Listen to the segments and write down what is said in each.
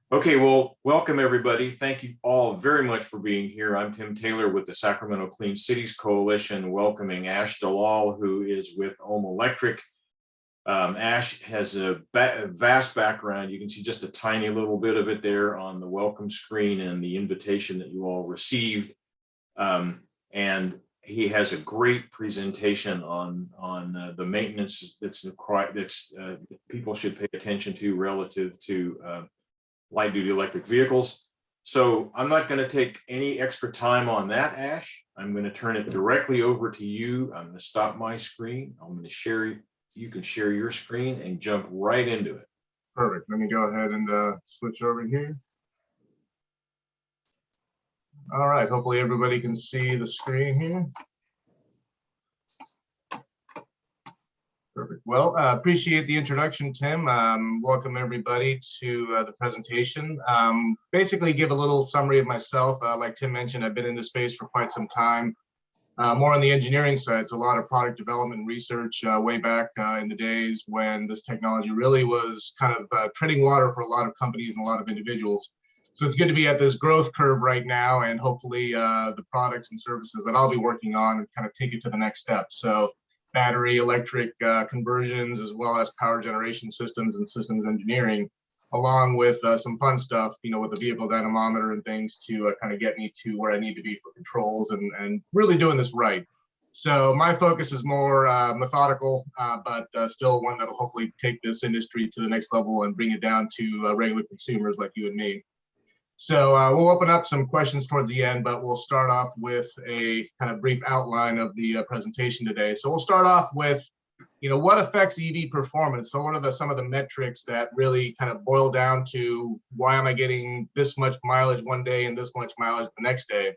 Okay, well, welcome everybody. Thank you all very much for being here. I'm Tim Taylor with the Sacramento Clean Cities Coalition, welcoming Ash Dalal, who is with Ohm Electric. Ash has a vast background. You can see just a tiny little bit of it there on the welcome screen and the invitation that you all received. And he has a great presentation on the maintenance that's people should pay attention to relative to light duty electric vehicles. So I'm not going to take any extra time on that, Ash. I'm going to turn it directly over to you. I'm going to stop my screen. I'm going to share. You can share your screen and jump right into it. Perfect. Let me go ahead and switch over here. All right. Hopefully everybody can see the screen here. Perfect. Well, appreciate the introduction, Tim. Welcome everybody to the presentation. Basically give a little summary of myself. Like Tim mentioned, I've been in this space for quite some time, more on the engineering side. So a lot of product development and research way back in the days when this technology really was kind of treading water for a lot of companies and a lot of individuals. So it's good to be at this growth curve right now, and hopefully the products and services that I'll be working on kind of take it to the next step. So battery electric conversions, as well as power generation systems and systems engineering, along with some fun stuff, with the vehicle dynamometer and things to kind of get me to where I need to be for controls and really doing this right. So my focus is more methodical, but still one that will hopefully take this industry to the next level and bring it down to regular consumers like you and me. So we'll open up some questions towards the end, but we'll start off with a kind of brief outline of the presentation today. So we'll start off with, what affects EV performance? So what are some of the metrics that really kind of boil down to why am I getting this much mileage one day and this much mileage the next day?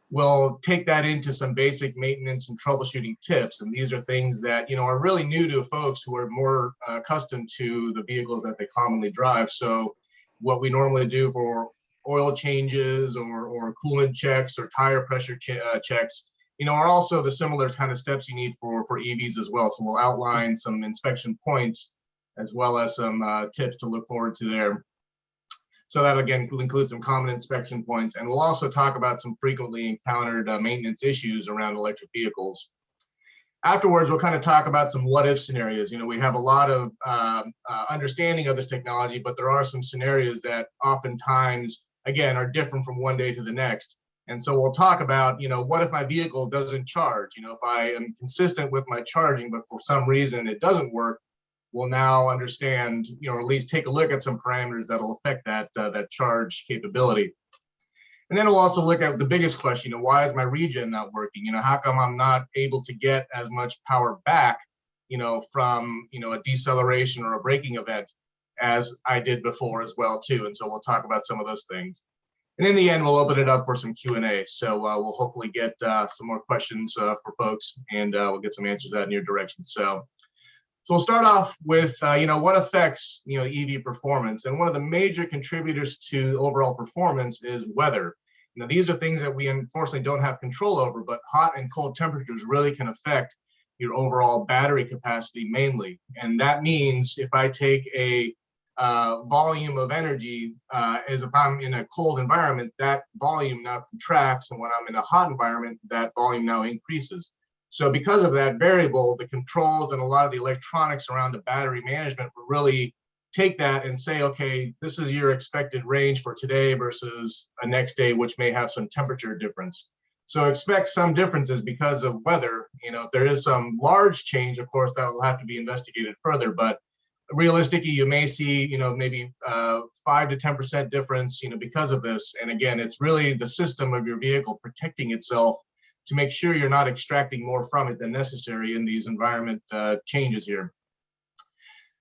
We'll take that into some basic maintenance and troubleshooting tips. And these are things that, are really new to folks who are more accustomed to the vehicles that they commonly drive. So what we normally do for oil changes or coolant checks or tire pressure checks, are also the similar kind of steps you need for EVs as well. So we'll outline some inspection points as well as some tips to look forward to there. So that again will include some common inspection points, and we'll also talk about some frequently encountered maintenance issues around electric vehicles. Afterwards, we'll kind of talk about some what-if scenarios. We have a lot of understanding of this technology, but there are some scenarios that oftentimes, again, are different from one day to the next. And so we'll talk about, what if my vehicle doesn't charge? If I am consistent with my charging, but for some reason it doesn't work, we'll now understand, or at least take a look at some parameters that'll affect that charge capability. And then we'll also look at the biggest question, why is my regen not working? How come I'm not able to get as much power back, from, a deceleration or a braking event as I did before as well too. And so we'll talk about some of those things. And in the end, we'll open it up for some Q&A. So we'll hopefully get some more questions for folks, and we'll get some answers out in your direction. So we'll start off with, what affects, EV performance. And one of the major contributors to overall performance is weather. These are things that we unfortunately don't have control over, but hot and cold temperatures really can affect your overall battery capacity mainly. And that means if I take a volume of energy, as if I'm in a cold environment, that volume now contracts. And when I'm in a hot environment, that volume now increases. So because of that variable, the controls and a lot of the electronics around the battery management will really take that and say, okay, this is your expected range for today versus a next day, which may have some temperature difference. So expect some differences because of weather. If there is some large change, of course, that will have to be investigated further. But realistically, you may see, maybe 5 to 10% difference, because of this. And again, it's really the system of your vehicle protecting itself to make sure you're not extracting more from it than necessary in these environment changes here.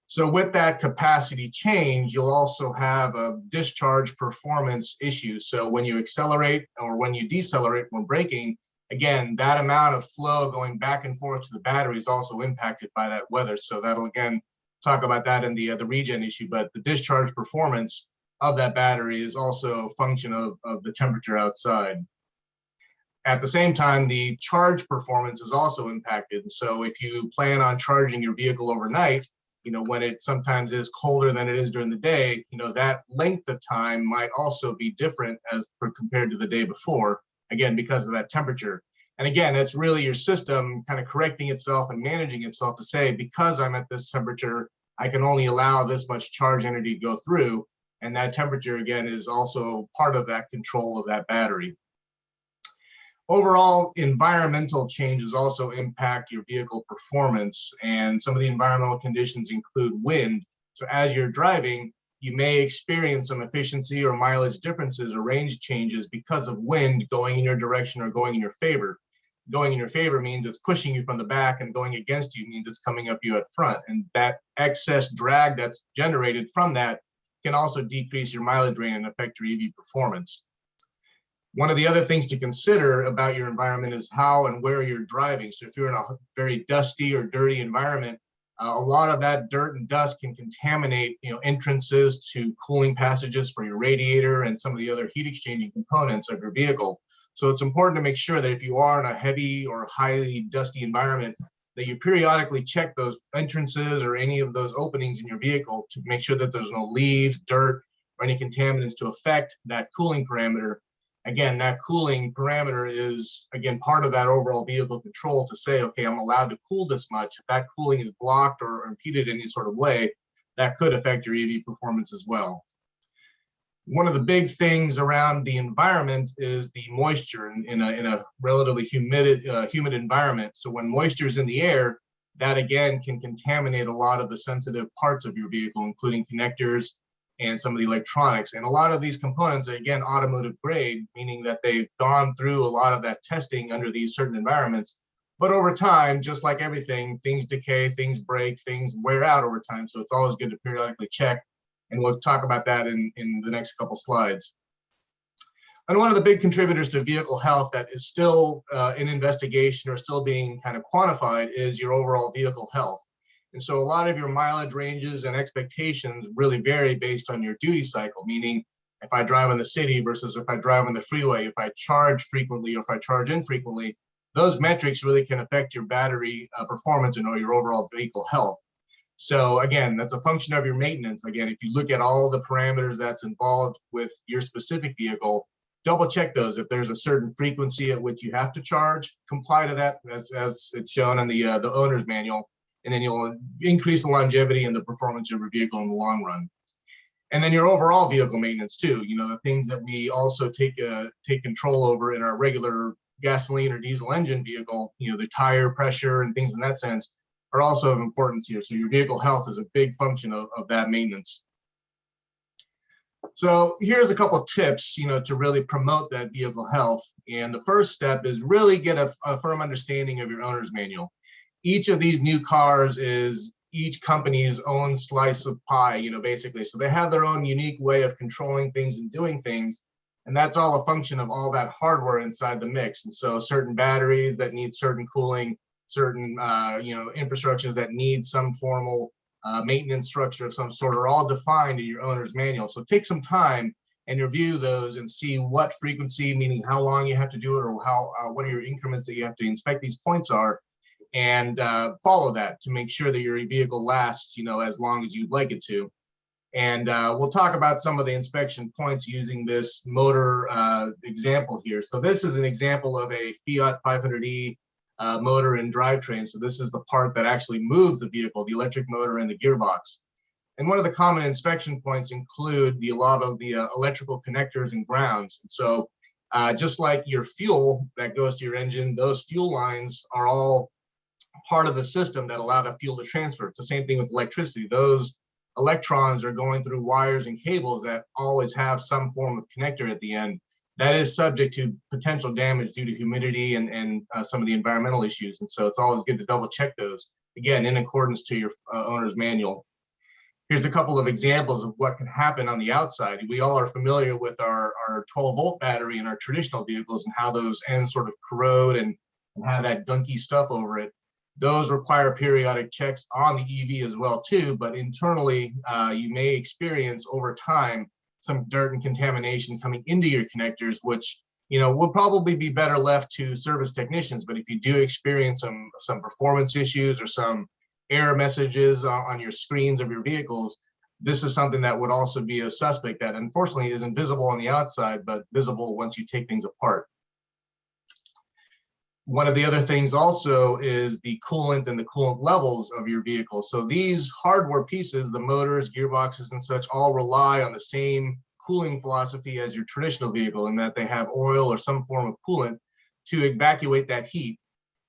So with that capacity change, you'll also have a discharge performance issue. So when you accelerate or when you decelerate when braking, again, that amount of flow going back and forth to the battery is also impacted by that weather. So that'll, again, talk about that in the regen issue, but the discharge performance of that battery is also a function of the temperature outside. At the same time, the charge performance is also impacted. So if you plan on charging your vehicle overnight, when it sometimes is colder than it is during the day, that length of time might also be different compared to the day before, again, because of that temperature. And again, that's really your system kind of correcting itself and managing itself to say, because I'm at this temperature, I can only allow this much charge energy to go through. And that temperature, again, is also part of that control of that battery. Overall, environmental changes also impact your vehicle performance, and some of the environmental conditions include wind. So as you're driving, you may experience some efficiency or mileage differences or range changes because of wind going in your direction or going in your favor. Going in your favor means it's pushing you from the back, and going against you means it's coming up you at front. And that excess drag that's generated from that can also decrease your mileage range and affect your EV performance. One of the other things to consider about your environment is how and where you're driving. So if you're in a very dusty or dirty environment, a lot of that dirt and dust can contaminate, entrances to cooling passages for your radiator and some of the other heat exchanging components of your vehicle. So it's important to make sure that if you are in a heavy or highly dusty environment, that you periodically check those entrances or any of those openings in your vehicle to make sure that there's no leaves, dirt, or any contaminants to affect that cooling parameter. Again, that cooling parameter is, again, part of that overall vehicle control to say, okay, I'm allowed to cool this much. If that cooling is blocked or impeded in any sort of way, that could affect your EV performance as well. One of the big things around the environment is the moisture in a relatively humid environment. So when moisture is in the air, that again can contaminate a lot of the sensitive parts of your vehicle, including connectors and some of the electronics. And a lot of these components are, again, automotive grade, meaning that they've gone through a lot of that testing under these certain environments. But over time, just like everything, things decay, things break, things wear out over time. So it's always good to periodically check. And we'll talk about that in the next couple slides. And one of the big contributors to vehicle health that is still in investigation or still being kind of quantified is your overall vehicle health. And so a lot of your mileage ranges and expectations really vary based on your duty cycle, meaning if I drive in the city versus if I drive on the freeway, if I charge frequently or if I charge infrequently, those metrics really can affect your battery performance and your overall vehicle health. So again, that's a function of your maintenance. Again, if you look at all the parameters that's involved with your specific vehicle, double check those. If there's a certain frequency at which you have to charge, comply to that as it's shown on the owner's manual. And then you'll increase the longevity and the performance of your vehicle in the long run. And then your overall vehicle maintenance too, the things that we also take control over in our regular gasoline or diesel engine vehicle, the tire pressure and things in that sense are also of importance here. So your vehicle health is a big function of that maintenance. So here's a couple of tips, to really promote that vehicle health. And the first step is really get a firm understanding of your owner's manual. Each of these new cars is each company's own slice of pie, basically. So they have their own unique way of controlling things and doing things. And that's all a function of all that hardware inside the mix. And so certain batteries that need certain cooling, certain, infrastructures that need some formal maintenance structure of some sort are all defined in your owner's manual. So take some time and review those and see what frequency, meaning how long you have to do it or what are your increments that you have to inspect these points are. And follow that to make sure that your vehicle lasts, as long as you'd like it to. And we'll talk about some of the inspection points using this motor example here. So this is an example of a Fiat 500e motor and drivetrain. So this is the part that actually moves the vehicle, the electric motor and the gearbox. And one of the common inspection points include a lot of the electrical connectors and grounds. And so just like your fuel that goes to your engine, those fuel lines are all part of the system that allow the fuel to transfer. It's the same thing with electricity. Those electrons are going through wires and cables that always have some form of connector at the end. That is subject to potential damage due to humidity and some of the environmental issues. And so it's always good to double check those, again, in accordance to your owner's manual. Here's a couple of examples of what can happen on the outside. We all are familiar with our 12-volt battery in our traditional vehicles and how those ends sort of corrode and have that gunky stuff over it. Those require periodic checks on the EV as well too, but internally you may experience over time some dirt and contamination coming into your connectors, which will probably be better left to service technicians. But if you do experience some performance issues or some error messages on your screens of your vehicles, this is something that would also be a suspect that unfortunately isn't visible on the outside, but visible once you take things apart. One of the other things also is the coolant and the coolant levels of your vehicle. So these hardware pieces, the motors, gearboxes, and such, all rely on the same cooling philosophy as your traditional vehicle, in that they have oil or some form of coolant to evacuate that heat.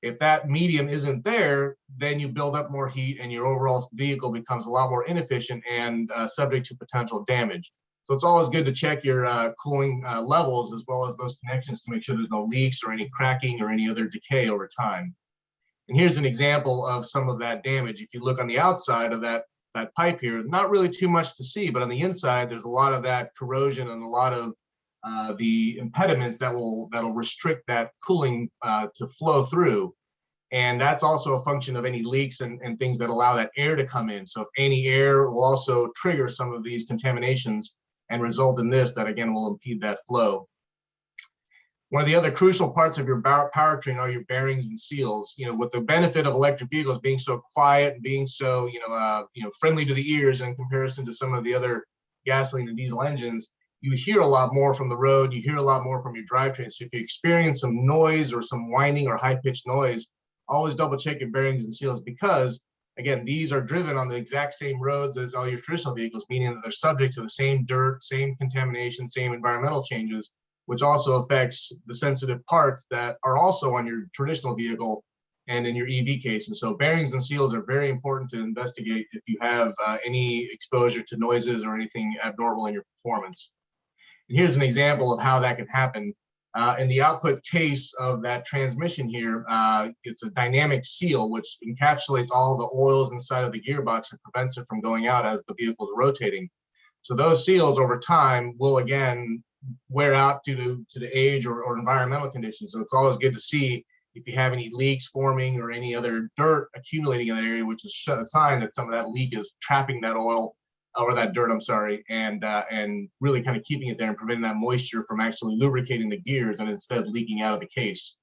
If that medium isn't there, then you build up more heat and your overall vehicle becomes a lot more inefficient and subject to potential damage. So it's always good to check your cooling levels as well as those connections to make sure there's no leaks or any cracking or any other decay over time. And here's an example of some of that damage. If you look on the outside of that pipe here, not really too much to see, but on the inside, there's a lot of that corrosion and a lot of the impediments that will restrict that cooling to flow through. And that's also a function of any leaks and things that allow that air to come in. So if any air will also trigger some of these contaminations and result in this, that again will impede that flow. One of the other crucial parts of your powertrain are your bearings and seals. You know, with the benefit of electric vehicles being so quiet and being so friendly to the ears in comparison to some of the other gasoline and diesel engines, you hear a lot more from the road. You hear a lot more from your drivetrain. So if you experience some noise or some whining or high-pitched noise, always double check your bearings and seals, because again, these are driven on the exact same roads as all your traditional vehicles, meaning that they're subject to the same dirt, same contamination, same environmental changes, which also affects the sensitive parts that are also on your traditional vehicle and in your EV cases. So bearings and seals are very important to investigate if you have any exposure to noises or anything abnormal in your performance. And here's an example of how that can happen. In the output case of that transmission here, it's a dynamic seal, which encapsulates all the oils inside of the gearbox and prevents it from going out as the vehicle is rotating. So those seals over time will again wear out due to the age or environmental conditions. So it's always good to see if you have any leaks forming or any other dirt accumulating in that area, which is a sign that some of that leak is trapping that oil or that dirt, I'm sorry, and really kind of keeping it there and preventing that moisture from actually lubricating the gears and instead leaking out of the case.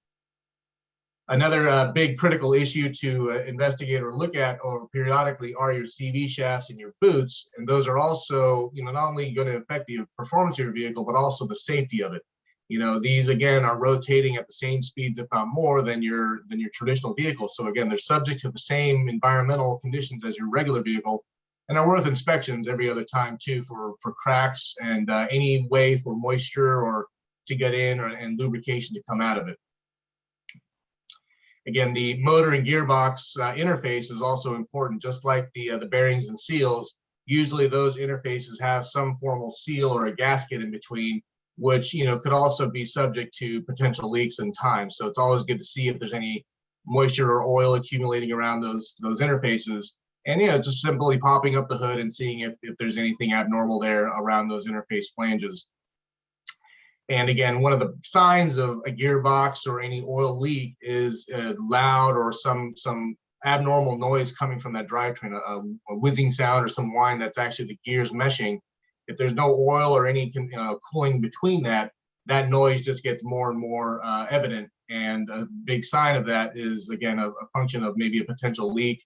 Another big critical issue to investigate or look at or periodically are your CV shafts and your boots, and those are also, not only going to affect the performance of your vehicle, but also the safety of it. These again are rotating at the same speeds, if not more, than your traditional vehicle. So again, they're subject to the same environmental conditions as your regular vehicle, and are worth inspections every other time too for cracks and any way for moisture or to get in and lubrication to come out of it. Again, the motor and gearbox interface is also important, just like the bearings and seals. Usually those interfaces have some formal seal or a gasket in between, which could also be subject to potential leaks in time. So it's always good to see if there's any moisture or oil accumulating around those interfaces. And just simply popping up the hood and seeing if there's anything abnormal there around those interface flanges. And again, one of the signs of a gearbox or any oil leak is loud or some abnormal noise coming from that drivetrain, a whizzing sound or some whine that's actually the gears meshing. If there's no oil or any cooling between that noise just gets more and more evident. And a big sign of that is, again, a function of maybe a potential leak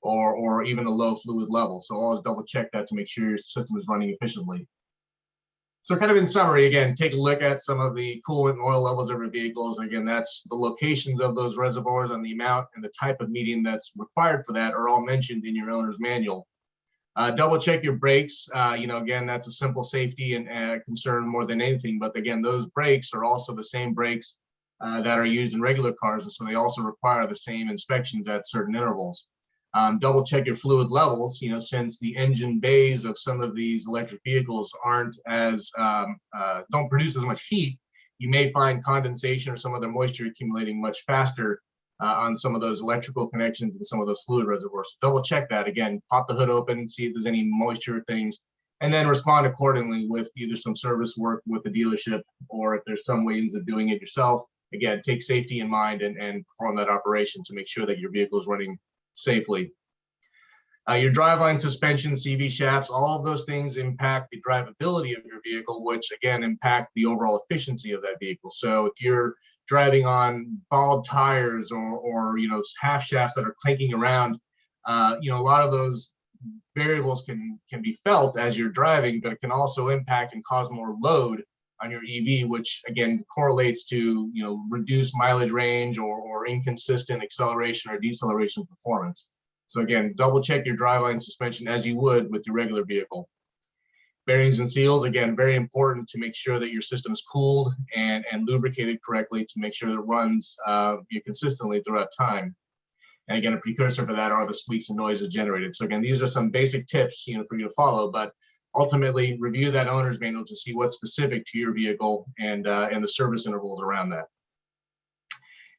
or even a low fluid level. So always double check that to make sure your system is running efficiently. So kind of in summary, again, take a look at some of the coolant and oil levels of your vehicles. Again, that's the locations of those reservoirs and the amount and the type of medium that's required for that are all mentioned in your owner's manual. Double check your brakes. Again, that's a simple safety and concern more than anything. But again, those brakes are also the same brakes that are used in regular cars. And so they also require the same inspections at certain intervals. Double check your fluid levels, since the engine bays of some of these electric vehicles aren't as, don't produce as much heat. You may find condensation or some other moisture accumulating much faster on some of those electrical connections and some of those fluid reservoirs. So double check that. Again, pop the hood open, see if there's any moisture things, and then respond accordingly with either some service work with the dealership, or if there's some ways of doing it yourself. Again, take safety in mind and perform that operation to make sure that your vehicle is running safely. Your driveline, suspension, CV shafts, all of those things impact the drivability of your vehicle, which again impact the overall efficiency of that vehicle. So if you're driving on bald tires or half shafts that are clanking around, a lot of those variables can be felt as you're driving, but it can also impact and cause more load on your EV, which again correlates to reduced mileage range or inconsistent acceleration or deceleration performance. So again, double check your driveline suspension as you would with your regular vehicle. Bearings and seals, again, very important to make sure that your system is cooled and lubricated correctly to make sure that it runs consistently throughout time. And again, a precursor for that are the squeaks and noises generated. So again, these are some basic tips for you to follow, but ultimately review that owner's manual to see what's specific to your vehicle and the service intervals around that.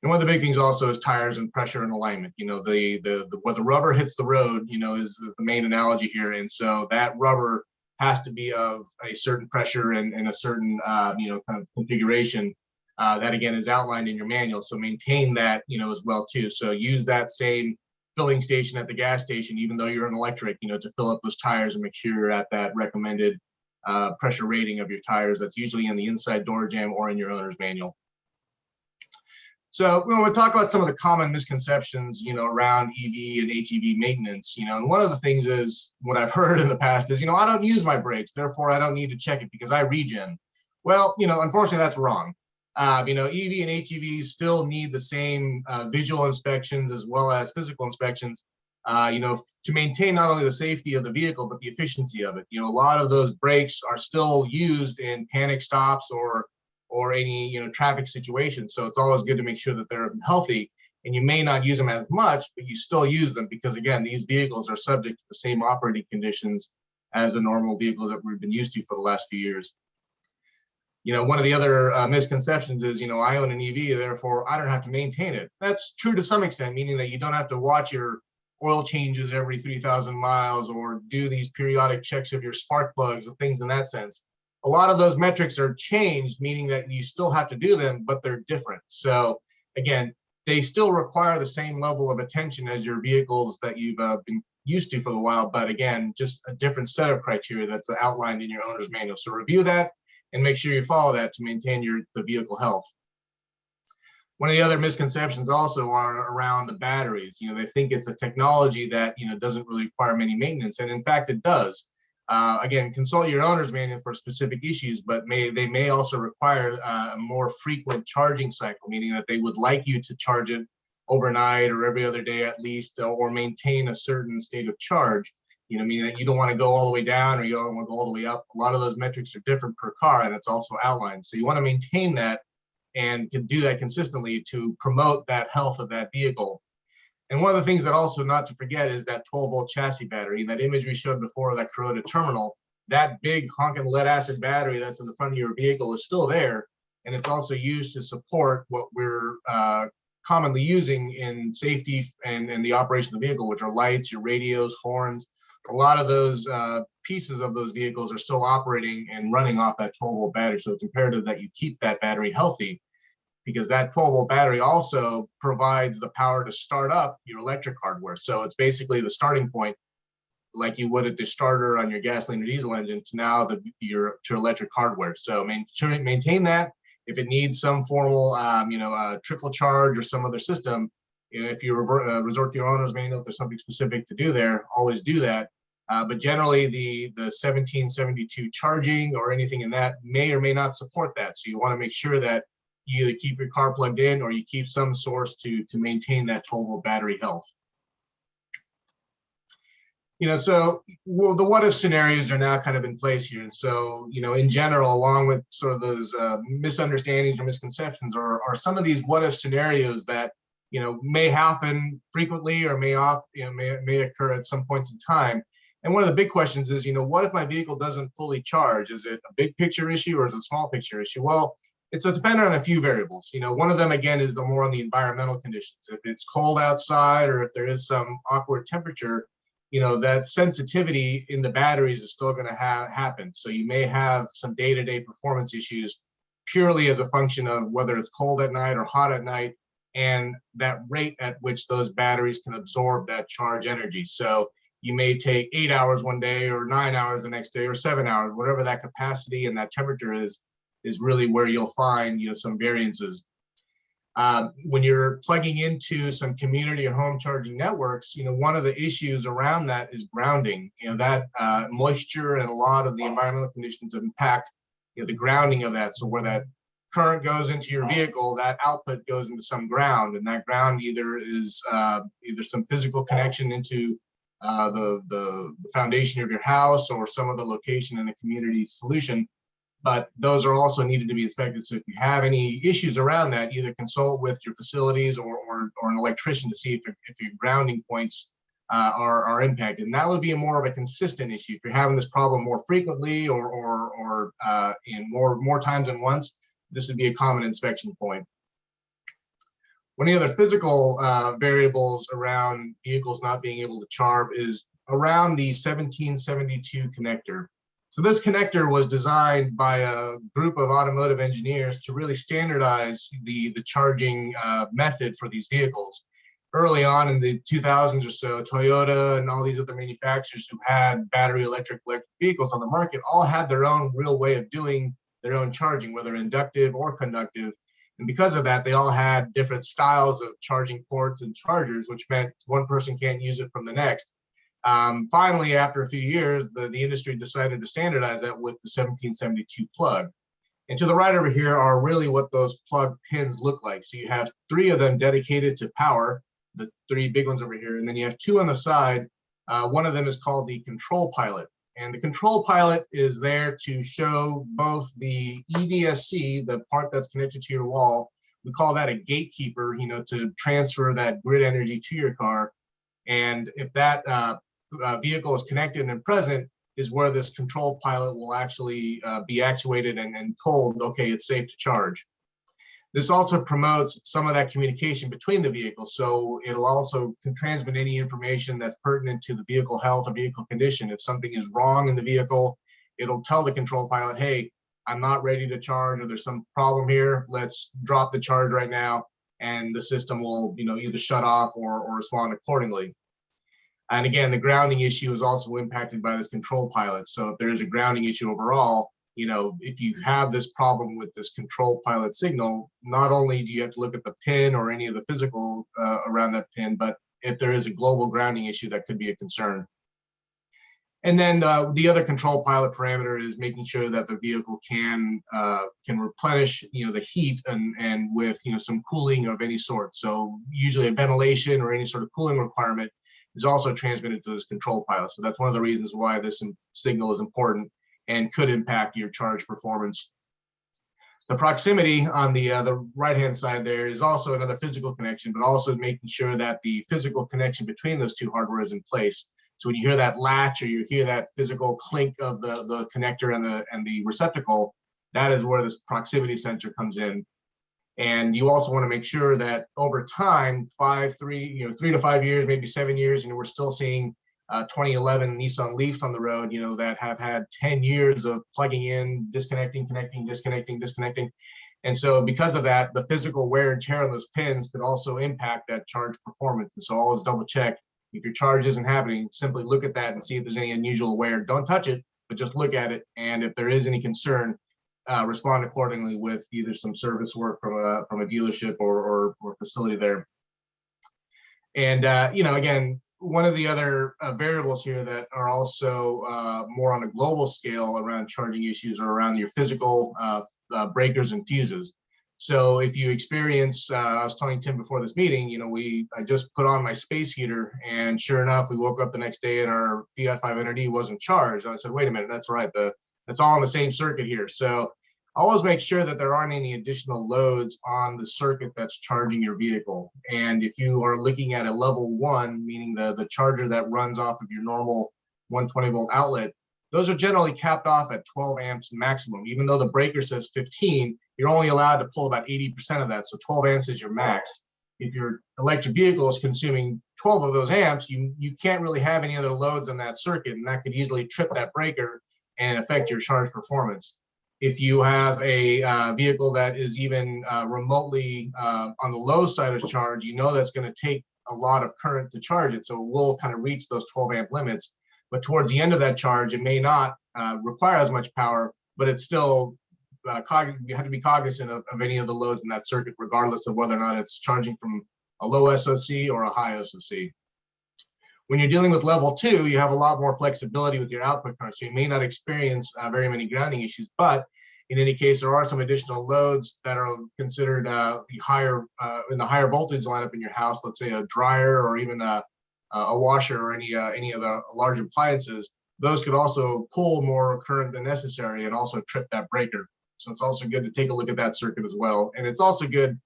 And one of the big things also is tires and pressure and alignment. Where the rubber hits the road, is the main analogy here. And so that rubber has to be of a certain pressure and a certain kind of configuration that again is outlined in your manual. So maintain that as well too. So use that same filling station at the gas station, even though you're an electric, to fill up those tires and make sure you're at that recommended pressure rating of your tires. That's usually in the inside door jamb or in your owner's manual. So we'll talk about some of the common misconceptions, around EV and HEV maintenance, and one of the things is what I've heard in the past is, I don't use my brakes, therefore I don't need to check it because I regen. Well, unfortunately that's wrong. EV and HEVs still need the same visual inspections as well as physical inspections, to maintain not only the safety of the vehicle, but the efficiency of it. A lot of those brakes are still used in panic stops or any traffic situations. So it's always good to make sure that they're healthy, and you may not use them as much, but you still use them because again, these vehicles are subject to the same operating conditions as the normal vehicles that we've been used to for the last few years. One of the other misconceptions is, I own an EV, therefore I don't have to maintain it. That's true to some extent, meaning that you don't have to watch your oil changes every 3,000 miles or do these periodic checks of your spark plugs and things in that sense. A lot of those metrics are changed, meaning that you still have to do them, but they're different. So again, they still require the same level of attention as your vehicles that you've been used to for a while, but again, just a different set of criteria that's outlined in your owner's manual. So review that and make sure you follow that to maintain the vehicle health. One of the other misconceptions also are around the batteries. They think it's a technology that doesn't really require many maintenance, and in fact it does. Again, consult your owner's manual for specific issues, but they may also require a more frequent charging cycle, meaning that they would like you to charge it overnight or every other day at least, or maintain a certain state of charge. Meaning that you don't want to go all the way down or you don't want to go all the way up. A lot of those metrics are different per car, and it's also outlined. So you want to maintain that and can do that consistently to promote that health of that vehicle. And one of the things that also not to forget is that 12-volt chassis battery. That image we showed before of that corroded terminal, that big honking lead acid battery that's in the front of your vehicle is still there. And it's also used to support what we're commonly using in safety and the operation of the vehicle, which are lights, your radios, horns. A lot of those pieces of those vehicles are still operating and running off that 12-volt battery. So it's imperative that you keep that battery healthy, because that 12-volt battery also provides the power to start up your electric hardware. So it's basically the starting point, like you would at the starter on your gasoline or diesel engine, to now your electric hardware. So maintain that. If it needs some formal, trickle charge or some other system, if you resort to your owner's manual, if there's something specific to do there, always do that. But generally, the 1772 charging or anything in that may or may not support that. So you want to make sure that you either keep your car plugged in or you keep some source to maintain that 12-volt battery health. So the what if scenarios are now kind of in place here. And so, in general, along with sort of those misunderstandings or misconceptions are some of these what if scenarios that may happen frequently or may occur at some points in time. And one of the big questions is, what if my vehicle doesn't fully charge? Is it a big picture issue or is it a small picture issue? Well, it's dependent on a few variables. One of them, again, is the more on the environmental conditions. If it's cold outside or if there is some awkward temperature, that sensitivity in the batteries is still going to happen. So you may have some day-to-day performance issues purely as a function of whether it's cold at night or hot at night, and that rate at which those batteries can absorb that charge energy. So you may take 8 hours one day or 9 hours the next day or 7 hours, whatever that capacity and that temperature is really where you'll find some variances. When you're plugging into some community or home charging networks, one of the issues around that is grounding. That moisture and a lot of the environmental conditions impact the grounding of that. So where that current goes into your vehicle, that output goes into some ground, and that ground either is either some physical connection into the foundation of your house or some other location in a community solution. But those are also needed to be inspected. So if you have any issues around that, either consult with your facilities or an electrician to see if your grounding points are impacted. And that would be a more of a consistent issue. If you're having this problem more frequently or in more times than once, this would be a common inspection point. One of the other physical variables around vehicles not being able to charge is around the 1772 connector. So this connector was designed by a group of automotive engineers to really standardize the charging method for these vehicles. Early on in the 2000s or so, Toyota and all these other manufacturers who had battery electric vehicles on the market all had their own real way of doing their own charging, whether inductive or conductive. And because of that, they all had different styles of charging ports and chargers, which meant one person can't use it from the next. Finally, after a few years, the industry decided to standardize that with the 1772 plug. And to the right over here are really what those plug pins look like. So you have 3 of them dedicated to power, the 3 big ones over here, and then you have 2 on the side. One of them is called the control pilot. And the control pilot is there to show both the EVSC, the part that's connected to your wall. We call that a gatekeeper, to transfer that grid energy to your car. And if that vehicle is connected and present, is where this control pilot will actually be actuated and told, okay, it's safe to charge. This also promotes some of that communication between the vehicles. So it'll also transmit any information that's pertinent to the vehicle health or vehicle condition. If something is wrong in the vehicle, it'll tell the control pilot, hey, I'm not ready to charge, or there's some problem here. Let's drop the charge right now. And the system will either shut off or respond accordingly. And again, the grounding issue is also impacted by this control pilot. So if there is a grounding issue overall, if you have this problem with this control pilot signal, not only do you have to look at the pin or any of the physical around that pin, but if there is a global grounding issue, that could be a concern. And then the other control pilot parameter is making sure that the vehicle can replenish the heat and with some cooling of any sort. So usually a ventilation or any sort of cooling requirement is also transmitted to this control pilot. So that's one of the reasons why this signal is important and could impact your charge performance. The proximity on the right-hand side there is also another physical connection, but also making sure that the physical connection between those 2 hardware is in place. So when you hear that latch or you hear that physical clink of the connector and the receptacle, that is where this proximity sensor comes in. And you also want to make sure that over time, 3 to 5 years, maybe 7 years, we're still seeing 2011 Nissan Leafs on the road, that have had 10 years of plugging in, disconnecting, connecting, disconnecting, disconnecting. And so because of that, the physical wear and tear on those pins could also impact that charge performance. And so always double check if your charge isn't happening, simply look at that and see if there's any unusual wear. Don't touch it, but just look at it. And if there is any concern, respond accordingly with either some service work from a dealership or facility there. And again, one of the other variables here that are also more on a global scale around charging issues are around your physical breakers and fuses. So if you experience, I was telling Tim before this meeting, I just put on my space heater, and sure enough, we woke up the next day and our Fiat 500e wasn't charged. I said, wait a minute, that's right, that's all on the same circuit here. So always make sure that there aren't any additional loads on the circuit that's charging your vehicle. And if you are looking at a level 1, meaning the charger that runs off of your normal 120 volt outlet, those are generally capped off at 12 amps maximum. Even though the breaker says 15, you're only allowed to pull about 80% of that. So 12 amps is your max. If your electric vehicle is consuming 12 of those amps, you can't really have any other loads on that circuit, and that could easily trip that breaker and affect your charge performance. If you have a vehicle that is even remotely on the low side of charge, that's going to take a lot of current to charge it. So it will kind of reach those 12 amp limits. But towards the end of that charge, it may not require as much power, but it's still you have to be cognizant of any of the loads in that circuit, regardless of whether or not it's charging from a low SOC or a high SOC. When you're dealing with level 2, you have a lot more flexibility with your output current, so you may not experience very many grounding issues, but in any case, there are some additional loads that are considered higher in the higher voltage lineup in your house. Let's say a dryer or even a washer or any of the large appliances. Those could also pull more current than necessary and also trip that breaker. So it's also good to take a look at that circuit as well. And it's also good,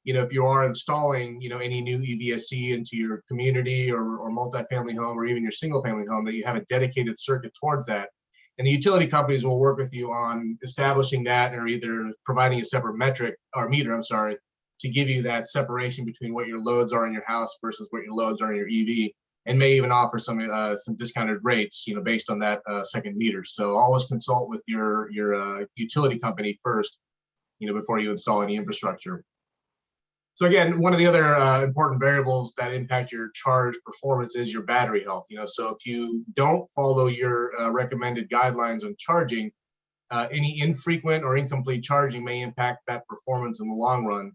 if you are installing, any new EVSE into your community or multifamily home or even your single family home, that you have a dedicated circuit towards that. And the utility companies will work with you on establishing that, or either providing a separate meter, to give you that separation between what your loads are in your house versus what your loads are in your EV, and may even offer some discounted rates, based on that second meter. So always consult with your utility company first, before you install any infrastructure. So again, one of the other important variables that impact your charge performance is your battery health. So if you don't follow your recommended guidelines on charging, any infrequent or incomplete charging may impact that performance in the long run.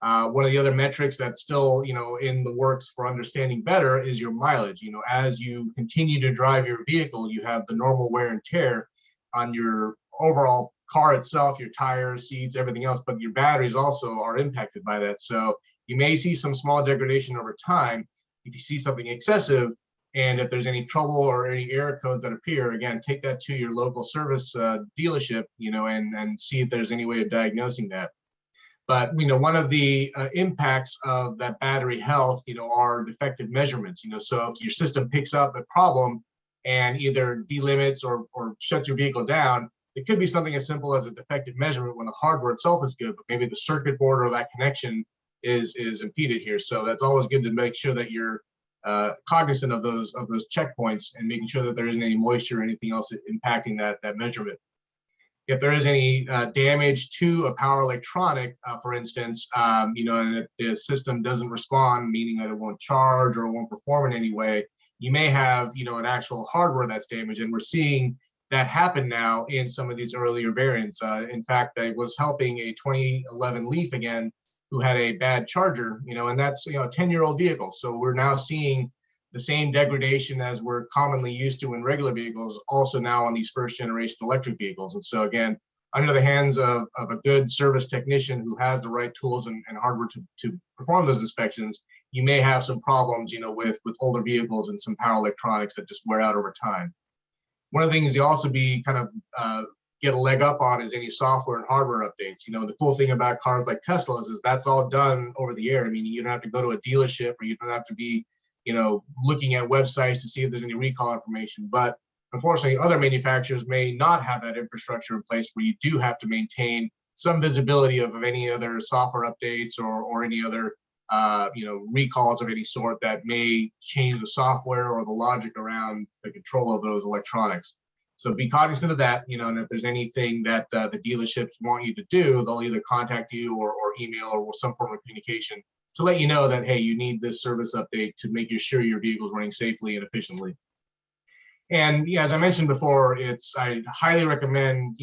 One of the other metrics that's still, in the works for understanding better is your mileage. As you continue to drive your vehicle, you have the normal wear and tear on your overall car itself, your tires, seats, everything else, but your batteries also are impacted by that. So you may see some small degradation over time if you see something excessive, and if there's any trouble or any error codes that appear, again, take that to your local service dealership, and see if there's any way of diagnosing that. But one of the impacts of that battery health, are defective measurements. So if your system picks up a problem and either delimits or shuts your vehicle down, it could be something as simple as a defective measurement when the hardware itself is good, but maybe the circuit board or that connection is impeded here. So that's always good to make sure that you're cognizant of those checkpoints and making sure that there isn't any moisture or anything else impacting that measurement. If there is any damage to a power electronic, for instance, and if the system doesn't respond, meaning that it won't charge or it won't perform in any way, you may have, an actual hardware that's damaged. And we're seeing that happen now in some of these earlier variants. In fact, I was helping a 2011 Leaf again, who had a bad charger, and that's, a 10-year-old vehicle. So we're now seeing the same degradation as we're commonly used to in regular vehicles, also now on these first generation electric vehicles. And so again, under the hands of a good service technician who has the right tools and hardware to perform those inspections, you may have some problems, with older vehicles and some power electronics that just wear out over time. One of the things you also be kind of get a leg up on is any software and hardware updates. The cool thing about cars like Teslas is that's all done over the air. I mean, you don't have to go to a dealership, or you don't have to be, looking at websites to see if there's any recall information. But unfortunately, other manufacturers may not have that infrastructure in place where you do have to maintain some visibility of any other software updates or any other recalls of any sort that may change the software or the logic around the control of those electronics. So be cognizant of that, and if there's anything that the dealerships want you to do, they'll either contact you or email or some form of communication to let you know that, hey, you need this service update to make sure your vehicle is running safely and efficiently. And yeah, as I mentioned before, I highly recommend,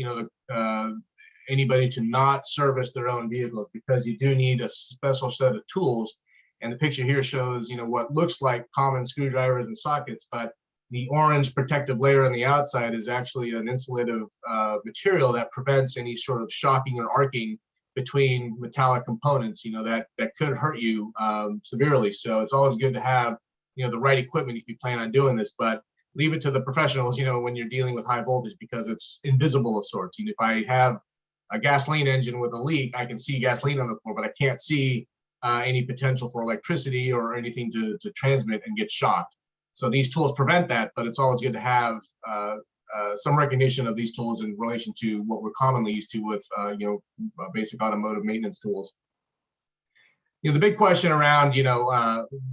anybody to not service their own vehicles, because you do need a special set of tools. And the picture here shows, what looks like common screwdrivers and sockets, but the orange protective layer on the outside is actually an insulative material that prevents any sort of shocking or arcing between metallic components, that could hurt you severely. So it's always good to have, the right equipment if you plan on doing this, but leave it to the professionals, when you're dealing with high voltage, because it's invisible of sorts. If I have a gasoline engine with a leak, I can see gasoline on the floor, but I can't see any potential for electricity or anything to transmit and get shocked. So these tools prevent that, but it's always good to have some recognition of these tools in relation to what we're commonly used to with basic automotive maintenance tools. The big question around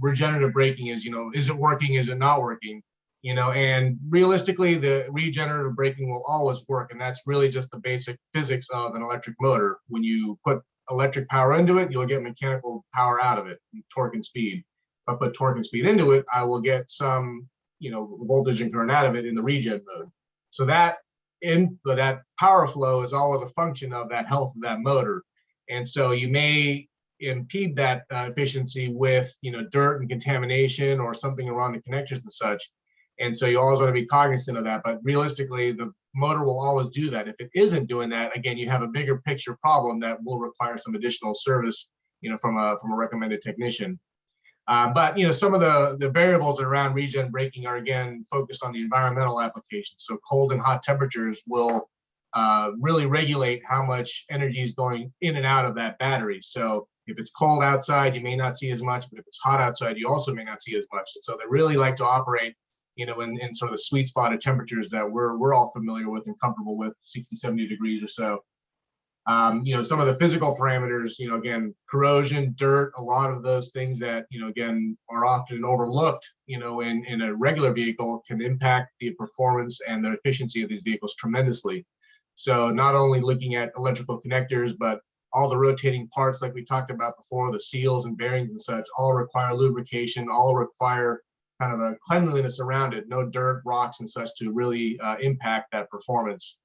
regenerative braking is is it working, is it not working? And realistically, the regenerative braking will always work, and that's really just the basic physics of an electric motor. When you put electric power into it, you'll get mechanical power out of it, torque and speed. If I put torque and speed into it, I will get some voltage and current out of it in the regen mode. So that that power flow is always a function of that health of that motor. And so you may impede that efficiency with, dirt and contamination or something around the connectors and such. And so you always want to be cognizant of that. But realistically, the motor will always do that. If it isn't doing that, again, you have a bigger picture problem that will require some additional service, from a recommended technician. But some of the variables around regen braking are again focused on the environmental application. So cold and hot temperatures will really regulate how much energy is going in and out of that battery. So if it's cold outside, you may not see as much, but if it's hot outside, you also may not see as much. So they really like to operate, in sort of the sweet spot of temperatures that we're all familiar with and comfortable with, 60, 70 degrees or so. Some of the physical parameters, again, corrosion, dirt, a lot of those things that, again, are often overlooked, in a regular vehicle can impact the performance and the efficiency of these vehicles tremendously. So not only looking at electrical connectors, but all the rotating parts like we talked about before, the seals and bearings and such, all require lubrication, all require kind of a cleanliness around it, no dirt, rocks and such to really impact that performance.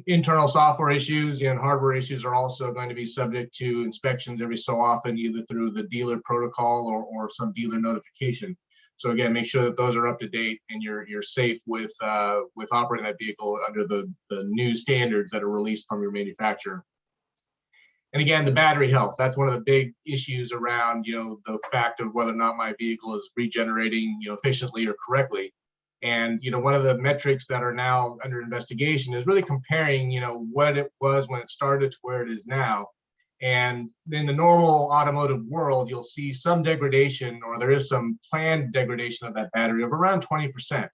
Internal software issues and hardware issues are also going to be subject to inspections every so often, either through the dealer protocol or some dealer notification. So again, make sure that those are up to date and you're safe with operating that vehicle under the new standards that are released from your manufacturer. And again, the battery health, that's one of the big issues around, the fact of whether or not my vehicle is regenerating, efficiently or correctly. And, one of the metrics that are now under investigation is really comparing, what it was when it started to where it is now. And in the normal automotive world, you'll see some degradation, or there is some planned degradation of that battery of around 20%.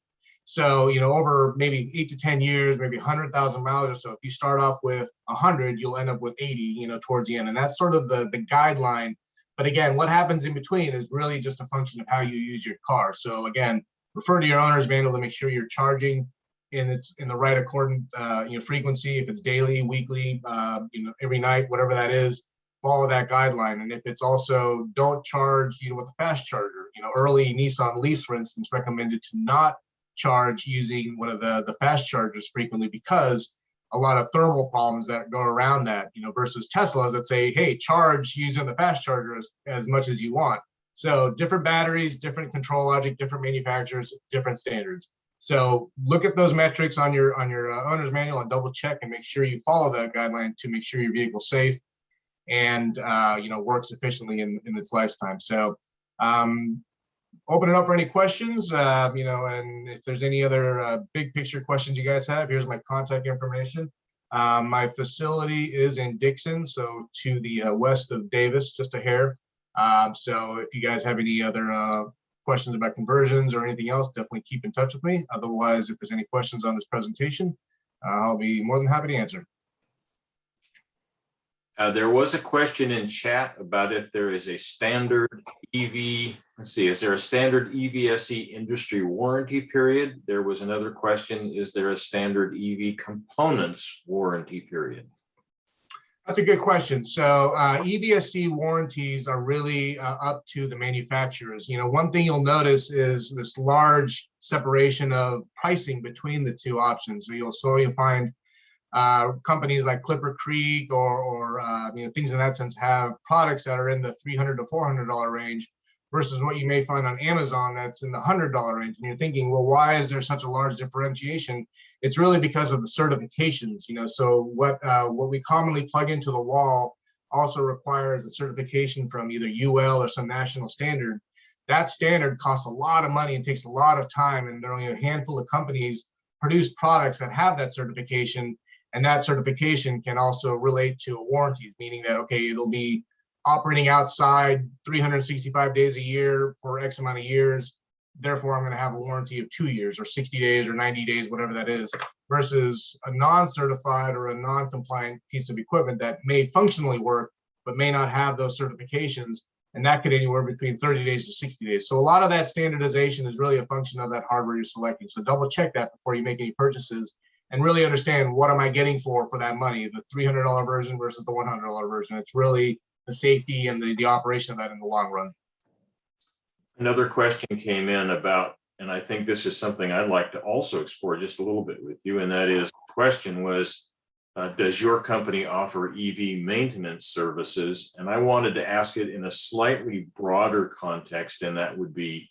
So, over maybe 8 to 10 years, maybe 100,000 miles or so, if you start off with 100, you'll end up with 80, towards the end. And that's sort of the guideline. But again, what happens in between is really just a function of how you use your car. So again, refer to your owner's manual to make sure you're charging in the right accordant frequency. If it's daily, weekly, every night, whatever that is, follow that guideline. And if it's also don't charge, with a fast charger. Early Nissan Leafs, for instance, recommended to not charge using one of the fast chargers frequently because a lot of thermal problems that go around that, versus Teslas that say, hey, charge using the fast charger as much as you want. So different batteries, different control logic, different manufacturers, different standards. So look at those metrics on your owner's manual and double check and make sure you follow that guideline to make sure your vehicle's safe and works efficiently in its lifetime. So open it up for any questions, and if there's any other big picture questions you guys have, here's my contact information. My facility is in Dixon, so to the west of Davis, just a hair. So if you guys have any other questions about conversions or anything else, definitely keep in touch with me. Otherwise, if there's any questions on this presentation, I'll be more than happy to answer. There was a question in chat about if there is a standard EV, let's see, is there a standard EVSE industry warranty period? There was another question, is there a standard EV components warranty period? That's a good question. So EVSE warranties are really up to the manufacturers. One thing you'll notice is this large separation of pricing between the two options. So you'll find companies like Clipper Creek or things in that sense have products that are in the $300 to $400 range versus what you may find on Amazon that's in the $100 range. And you're thinking, well, why is there such a large differentiation? It's really because of the certifications. So what we commonly plug into the wall also requires a certification from either UL or some national standard. That standard costs a lot of money and takes a lot of time, and there are only a handful of companies produce products that have that certification. And that certification can also relate to a warranty, meaning that, okay, it'll be operating outside 365 days a year for X amount of years. Therefore, I'm going to have a warranty of 2 years or 60 days or 90 days, whatever that is, versus a non-certified or a non-compliant piece of equipment that may functionally work, but may not have those certifications. And that could anywhere between 30 days to 60 days. So a lot of that standardization is really a function of that hardware you're selecting. So double check that before you make any purchases and really understand what am I getting for that money, the $300 version versus the $100 version. It's really the safety and the operation of that in the long run. Another question came in about and I think this is something I'd like to also explore just a little bit with you, and that is, the question was, does your company offer EV maintenance services? And I wanted to ask it in a slightly broader context, and that would be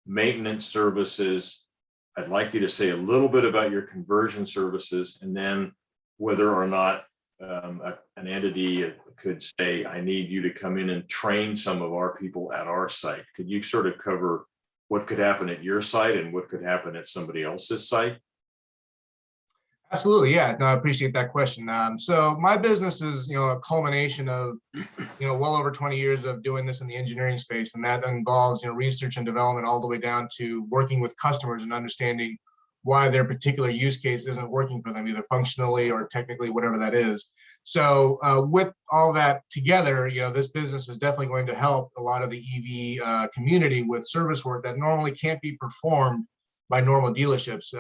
maintenance services. I'd like you to say a little bit about your conversion services, and then whether or not an entity could say, I need you to come in and train some of our people at our site. Could you sort of cover what could happen at your site and what could happen at somebody else's site? Absolutely, yeah. No, I appreciate that question. So my business is, a culmination of, well over 20 years of doing this in the engineering space, and that involves, research and development all the way down to working with customers and understanding why their particular use case isn't working for them, either functionally or technically, whatever that is. So with all that together, this business is definitely going to help a lot of the EV community with service work that normally can't be performed by normal dealerships.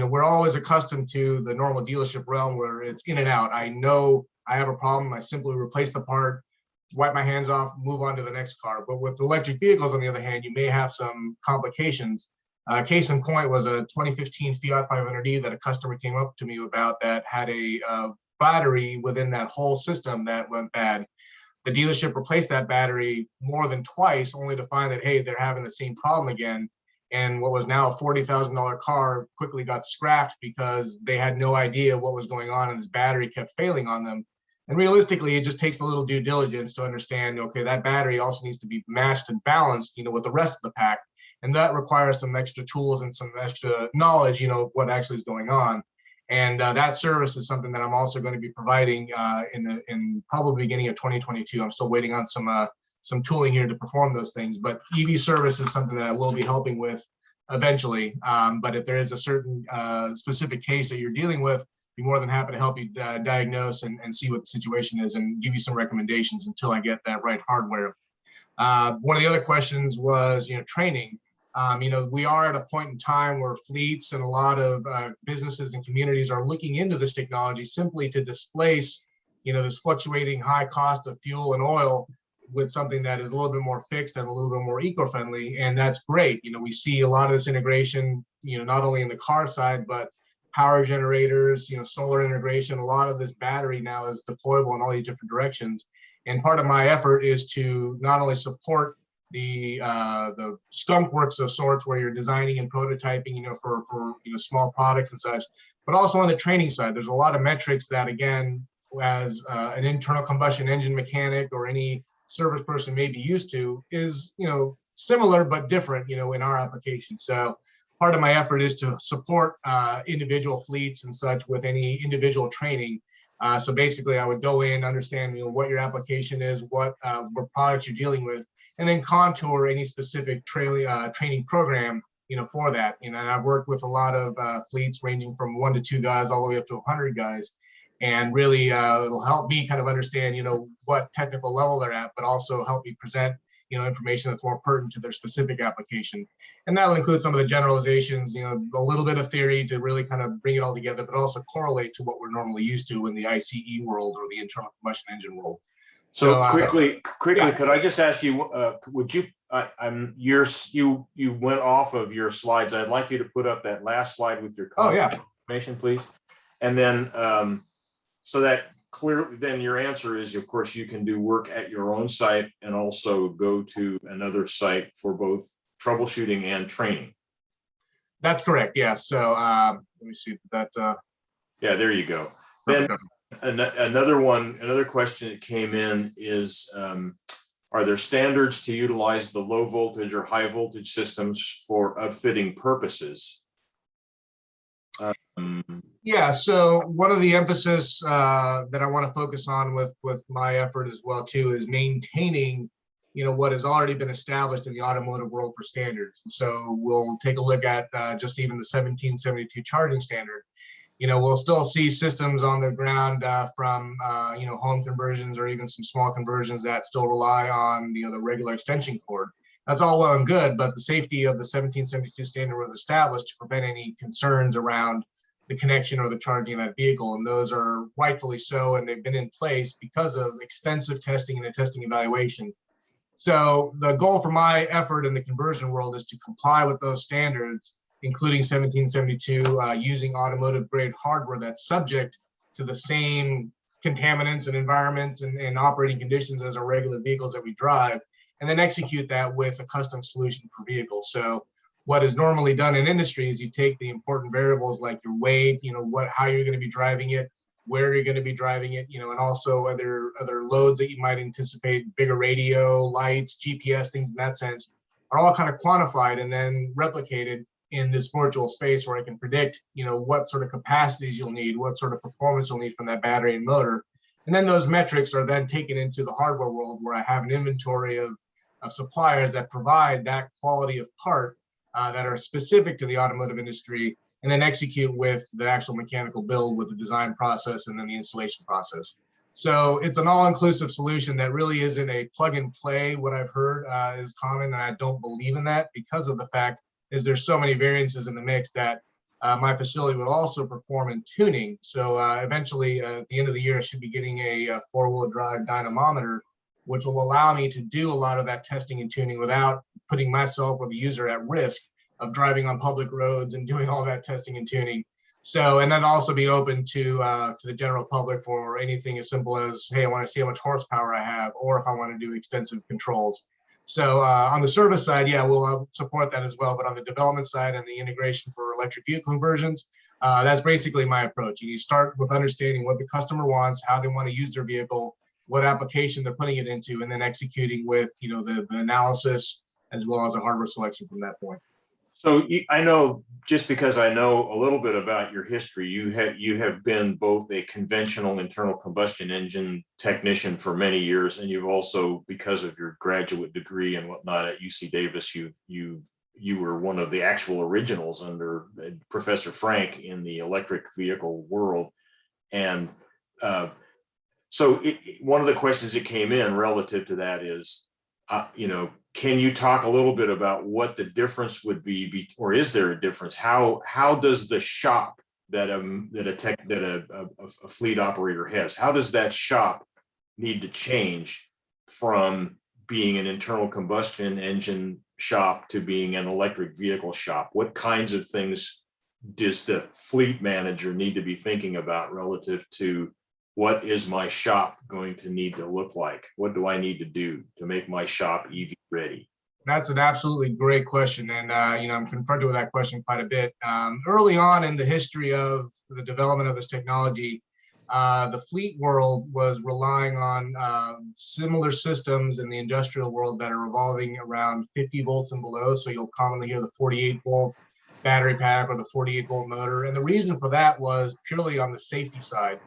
We're always accustomed to the normal dealership realm where it's in and out. I know I have a problem, I simply replace the part, wipe my hands off, move on to the next car. But with electric vehicles, on the other hand, you may have some complications. Case in point was a 2015 Fiat 500e that a customer came up to me about that had a battery within that whole system that went bad. The dealership replaced that battery more than twice, only to find that, hey, they're having the same problem again. And what was now a $40,000 car quickly got scrapped because they had no idea what was going on and this battery kept failing on them. And realistically, it just takes a little due diligence to understand, okay, that battery also needs to be matched and balanced, with the rest of the pack. And that requires some extra tools and some extra knowledge, of what actually is going on. And that service is something that I'm also going to be providing in probably beginning of 2022. I'm still waiting on some tooling here to perform those things, but EV service is something that I will be helping with eventually. But if there is a certain specific case that you're dealing with, be more than happy to help you diagnose and see what the situation is and give you some recommendations until I get that right hardware. One of the other questions was, training. We are at a point in time where fleets and a lot of businesses and communities are looking into this technology simply to displace, this fluctuating high cost of fuel and oil with something that is a little bit more fixed and a little bit more eco-friendly, and that's great. We see a lot of this integration, not only in the car side, but power generators, solar integration. A lot of this battery now is deployable in all these different directions. And part of my effort is to not only support the skunk works of sorts where you're designing and prototyping, for small products and such, but also on the training side. There's a lot of metrics that, again, as an internal combustion engine mechanic or any service person may be used to is, similar but different, in our application. So part of my effort is to support individual fleets and such with any individual training. So basically, I would go in, understand what your application is, what products you're dealing with, and then contour any specific training program for that. And I've worked with a lot of fleets ranging from 1 to 2 guys all the way up to 100 guys, and really it'll help me kind of understand what technical level they're at, but also help me present information that's more pertinent to their specific application. And that'll include some of the generalizations, a little bit of theory to really kind of bring it all together, but also correlate to what we're normally used to in the ICE world or the internal combustion engine world. So quickly, yeah. Could I just ask you, would you, you went off of your slides. I'd like you to put up that last slide with your information, please. And then, so that clearly, then your answer is, of course, you can do work at your own site and also go to another site for both troubleshooting and training. That's correct. Yeah. So let me see that. Yeah, there you go. Then another question that came in is, are there standards to utilize the low voltage or high voltage systems for upfitting purposes? Yeah, so one of the emphasis that I want to focus on with my effort as well too is maintaining, what has already been established in the automotive world for standards. So we'll take a look at just even the 1772 charging standard. We'll still see systems on the ground from home conversions or even some small conversions that still rely on the regular extension cord. That's all well and good, but the safety of the 1772 standard was established to prevent any concerns around the connection or the charging of that vehicle, and those are rightfully so, and they've been in place because of extensive testing and a testing evaluation. So the goal for my effort in the conversion world is to comply with those standards, including 1772, using automotive grade hardware that's subject to the same contaminants and environments and operating conditions as our regular vehicles that we drive, and then execute that with a custom solution per vehicle. So what is normally done in industry is you take the important variables like your weight, how you're going to be driving it, where you're going to be driving it, and also other loads that you might anticipate, bigger radio, lights, GPS, things in that sense, are all kind of quantified and then replicated in this virtual space where I can predict, what sort of capacities you'll need, what sort of performance you'll need from that battery and motor. And then those metrics are then taken into the hardware world where I have an inventory of suppliers that provide that quality of part that are specific to the automotive industry, and then execute with the actual mechanical build with the design process and then the installation process. So it's an all-inclusive solution that really isn't a plug and play. What I've heard is common, and I don't believe in that because of the fact is there's so many variances in the mix that my facility would also perform in tuning. So eventually at the end of the year, I should be getting a four-wheel drive dynamometer, which will allow me to do a lot of that testing and tuning without putting myself or the user at risk of driving on public roads and doing all that testing and tuning. So, and then also be open to the general public for anything as simple as, hey, I want to see how much horsepower I have, or if I want to do extensive controls. So on the service side, yeah, we'll support that as well. But on the development side and the integration for electric vehicle conversions, that's basically my approach. You start with understanding what the customer wants, how they want to use their vehicle, what application they're putting it into, and then executing with the analysis as well as a hardware selection from that point. So I know, just because I know a little bit about your history, you have been both a conventional internal combustion engine technician for many years, and you've also, because of your graduate degree and whatnot at UC Davis, you were one of the actual originals under Professor Frank in the electric vehicle world. And so one of the questions that came in relative to that is, can you talk a little bit about what the difference would be, or is there a difference? How does the shop that a fleet operator has, how does that shop need to change from being an internal combustion engine shop to being an electric vehicle shop? What kinds of things does the fleet manager need to be thinking about relative to what is my shop going to need to look like? What do I need to do to make my shop EV ready? That's an absolutely great question. And, I'm confronted with that question quite a bit. Early on in the history of the development of this technology, the fleet world was relying on similar systems in the industrial world that are revolving around 50 volts and below. So you'll commonly hear the 48 volt battery pack or the 48 volt motor. And the reason for that was purely on the safety side.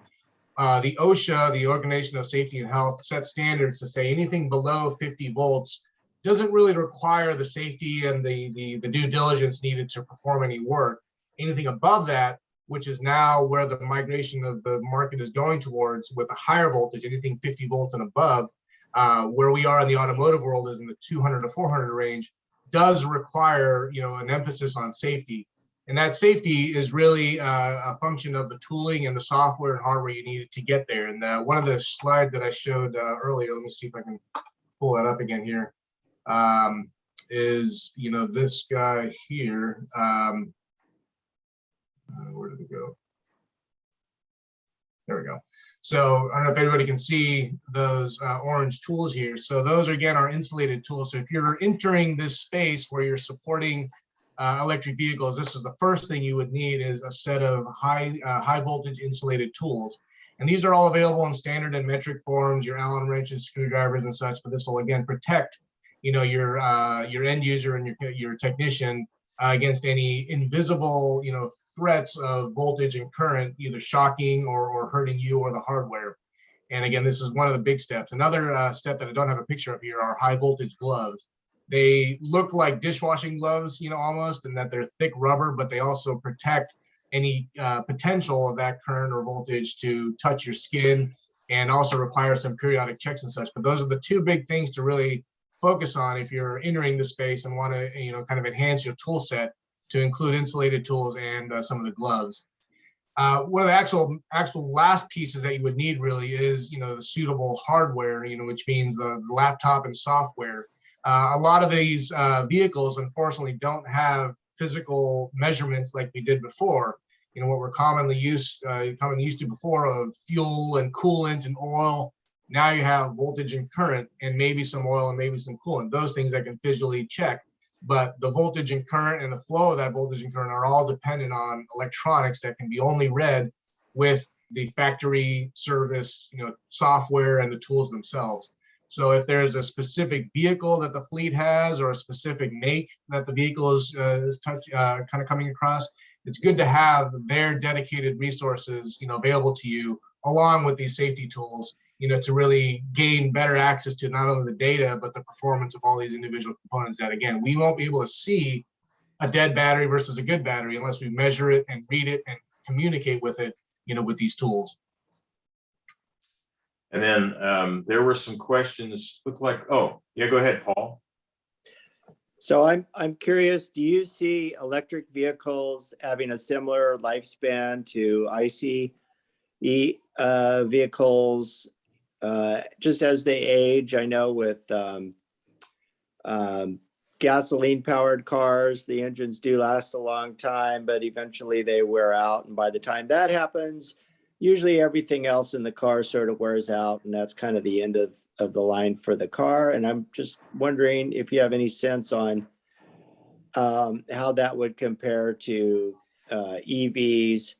The OSHA, the Organization of Safety and Health, set standards to say anything below 50 volts doesn't really require the safety and the due diligence needed to perform any work. Anything above that, which is now where the migration of the market is going towards with a higher voltage, anything 50 volts and above, where we are in the automotive world is in the 200 to 400 range, does require an emphasis on safety. And that safety is really a function of the tooling and the software and hardware you need to get there. And one of the slides that I showed earlier, let me see if I can pull that up again here, is, this guy here. Where did it go? There we go. So I don't know if everybody can see those orange tools here. So those, again, are insulated tools. So if you're entering this space where you're supporting electric vehicles, this is the first thing you would need is a set of high voltage insulated tools. And these are all available in standard and metric forms, your Allen wrenches, screwdrivers and such, but this will again protect your end user and your technician against any invisible threats of voltage and current either shocking or hurting you or the hardware. And again, this is one of the big steps. Another step that I don't have a picture of here are high voltage gloves. They look like dishwashing gloves, almost, in that they're thick rubber, but they also protect any potential of that current or voltage to touch your skin, and also require some periodic checks and such. But those are the two big things to really focus on if you're entering the space and want to, kind of enhance your tool set to include insulated tools and some of the gloves. One of the actual last pieces that you would need really is, the suitable hardware, which means the laptop and software. A lot of these vehicles, unfortunately, don't have physical measurements like we did before. What we're commonly used to before of fuel and coolant and oil. Now you have voltage and current and maybe some oil and maybe some coolant. Those things I can visually check. But the voltage and current and the flow of that voltage and current are all dependent on electronics that can be only read with the factory service, software and the tools themselves. So if there's a specific vehicle that the fleet has or a specific make that the vehicle is kind of coming across, it's good to have their dedicated resources, available to you along with these safety tools, to really gain better access to not only the data, but the performance of all these individual components that, again, we won't be able to see a dead battery versus a good battery unless we measure it and read it and communicate with it, with these tools. And then there were some questions, look like, oh, yeah, go ahead, Paul. So I'm curious, do you see electric vehicles having a similar lifespan to ICE vehicles just as they age? I know with gasoline powered cars, the engines do last a long time, but eventually they wear out. And by the time that happens, usually everything else in the car sort of wears out, and that's kind of the end of the line for the car. And I'm just wondering if you have any sense on how that would compare to EVs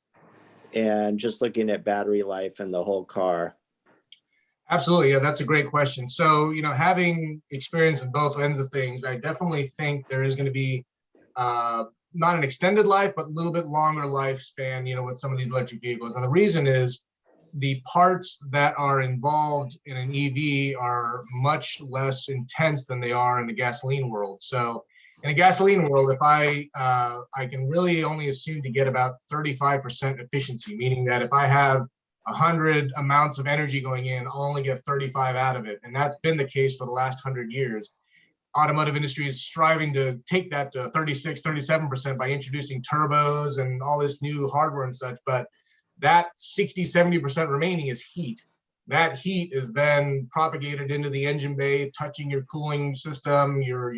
and just looking at battery life and the whole car. Absolutely. Yeah, that's a great question. So, having experience in both ends of things, I definitely think there is going to be not an extended life, but a little bit longer lifespan, with some of these electric vehicles. And the reason is the parts that are involved in an EV are much less intense than they are in the gasoline world. So in a gasoline world, if I can really only assume to get about 35% efficiency, meaning that if I have 100 amounts of energy going in, I'll only get 35 out of it. And that's been the case for the last 100 years. Automotive industry is striving to take that to 36, 37% by introducing turbos and all this new hardware and such. But that 60, 70% remaining is heat. That heat is then propagated into the engine bay, touching your cooling system, your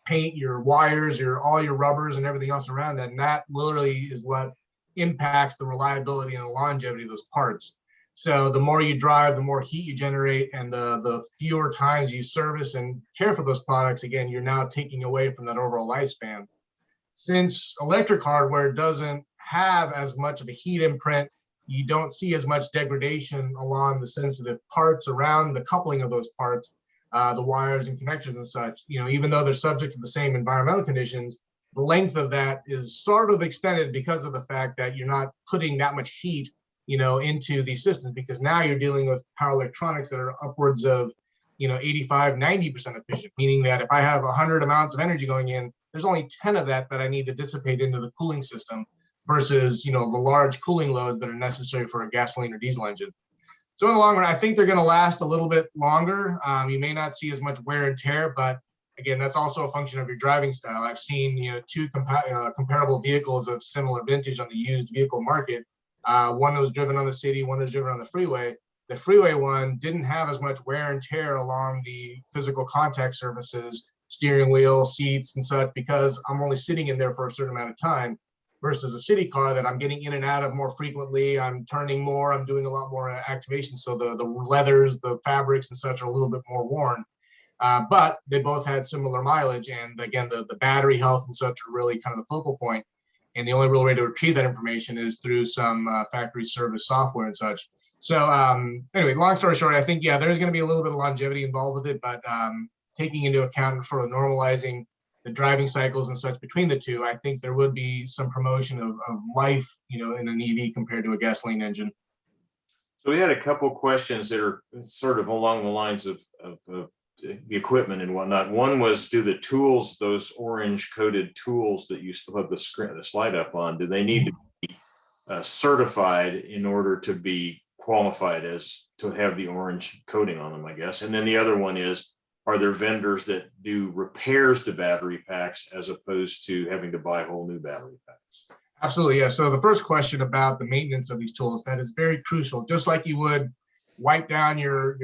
paint, your wires, all your rubbers and everything else around that. And that literally is what impacts the reliability and the longevity of those parts. So the more you drive, the more heat you generate, and the fewer times you service and care for those products, again, you're now taking away from that overall lifespan. Since electric hardware doesn't have as much of a heat imprint, you don't see as much degradation along the sensitive parts around the coupling of those parts, the wires and connectors and such. Even though they're subject to the same environmental conditions, the length of that is sort of extended because of the fact that you're not putting that much heat, into these systems, because now you're dealing with power electronics that are upwards of, 85, 90% efficient, meaning that if I have 100 amounts of energy going in, there's only 10 of that I need to dissipate into the cooling system versus, the large cooling loads that are necessary for a gasoline or diesel engine. So in the long run, I think they're going to last a little bit longer. You may not see as much wear and tear, but again, that's also a function of your driving style. I've seen, two comparable vehicles of similar vintage on the used vehicle market. One that was driven on the city, one that was driven on the freeway. The freeway one didn't have as much wear and tear along the physical contact surfaces, steering wheel, seats, and such, because I'm only sitting in there for a certain amount of time, versus a city car that I'm getting in and out of more frequently. I'm turning more, I'm doing a lot more activation. So the leathers, the fabrics and such are a little bit more worn. But they both had similar mileage. And again, the battery health and such are really kind of the focal point. And the only real way to retrieve that information is through some factory service software and such. So anyway, long story short, I think, yeah, there's going to be a little bit of longevity involved with it, but taking into account sort of normalizing the driving cycles and such between the two, I think there would be some promotion of life, in an EV compared to a gasoline engine. So we had a couple questions that are sort of along the lines of the equipment and whatnot. One was, do the tools, those orange coated tools that you still have the slide up on, do they need to be certified in order to be qualified as to have the orange coating on them, I guess? And then the other one is, are there vendors that do repairs to battery packs as opposed to having to buy whole new battery packs? Absolutely, yeah. So the first question about the maintenance of these tools, that is very crucial. Just like you would wipe down your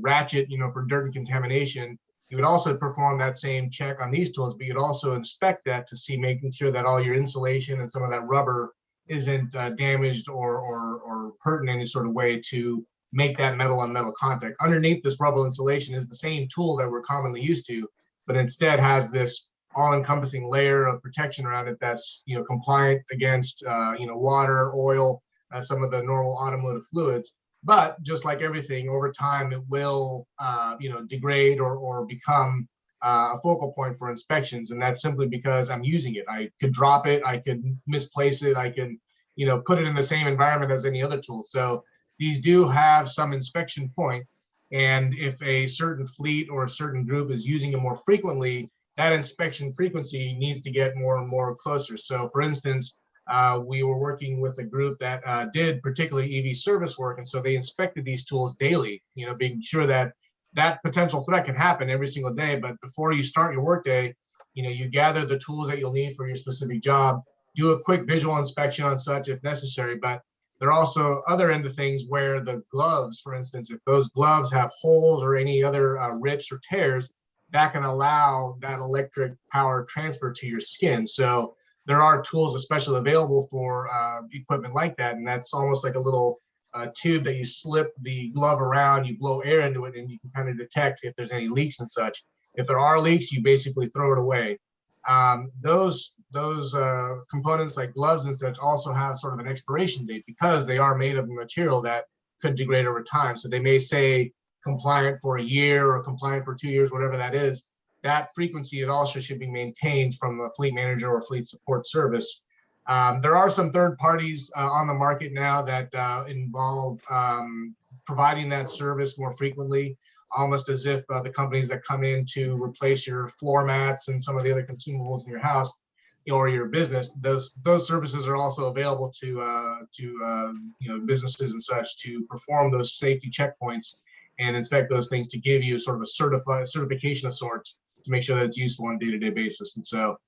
ratchet, for dirt and contamination, you would also perform that same check on these tools, but you'd also inspect that to see, making sure that all your insulation and some of that rubber isn't damaged or hurt in any sort of way to make that metal on metal contact. Underneath this rubber insulation is the same tool that we're commonly used to, but instead has this all-encompassing layer of protection around it that's compliant against water, oil, some of the normal automotive fluids. But just like everything, over time it will degrade or become a focal point for inspections, and that's simply because I'm using it. I could drop it, I could misplace it, I can put it in the same environment as any other tool. So these do have some inspection point, and if a certain fleet or a certain group is using it more frequently, that inspection frequency needs to get more and more closer. So for instance, we were working with a group that did particularly EV service work. And so they inspected these tools daily, being sure that that potential threat can happen every single day. But before you start your workday, you gather the tools that you'll need for your specific job, do a quick visual inspection on such if necessary. But there are also other end of things where the gloves, for instance, if those gloves have holes or any other rips or tears, that can allow that electric power transfer to your skin. So there are tools especially available for equipment like that. And that's almost like a little tube that you slip the glove around, you blow air into it, and you can kind of detect if there's any leaks and such. If there are leaks, you basically throw it away. Those components like gloves and such also have sort of an expiration date because they are made of a material that could degrade over time. So they may say compliant for a year or compliant for 2 years, whatever that is. That frequency it also should be maintained from a fleet manager or fleet support service. There are some third parties on the market now that involve providing that service more frequently, almost as if the companies that come in to replace your floor mats and some of the other consumables in your house or your business, those services are also available to businesses and such to perform those safety checkpoints and inspect those things to give you sort of a certification of sorts to make sure that it's useful on a day-to-day basis. And so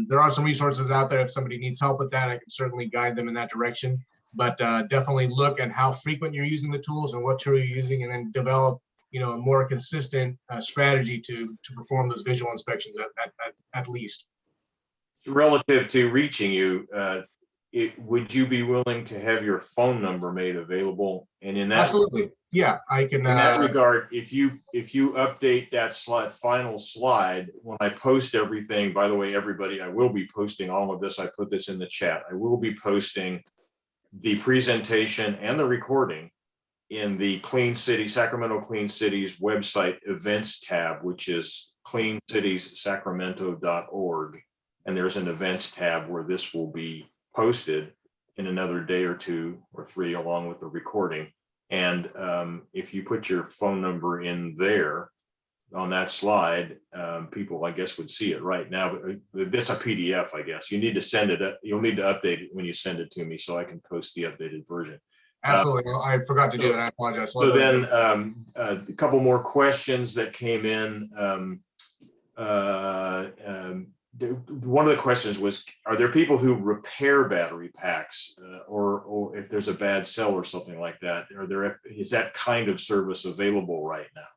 there are some resources out there. If somebody needs help with that, I can certainly guide them in that direction. But definitely look at how frequent you're using the tools and what tool you're using, and then develop a more consistent strategy to perform those visual inspections at least. Relative to reaching you, would you be willing to have your phone number made available? And in that, absolutely, yeah, I can. In that regard, if you update that final slide, when I post everything, by the way, everybody, I will be posting all of this. I put this in the chat. I will be posting the presentation and the recording in the Sacramento Clean Cities website events tab, which is cleancitiessacramento.org. And there's an events tab where this will be posted in another day or 2 or 3, along with the recording. And if you put your phone number in there on that slide, people, I guess, would see it right now. But this is a PDF, I guess. You need to send it. You'll need to update it when you send it to me so I can post the updated version. Absolutely. I forgot to do that. I apologize. So then a couple more questions that came in. One of the questions was, are there people who repair battery packs or if there's a bad cell or something like that? Is that kind of service available right now?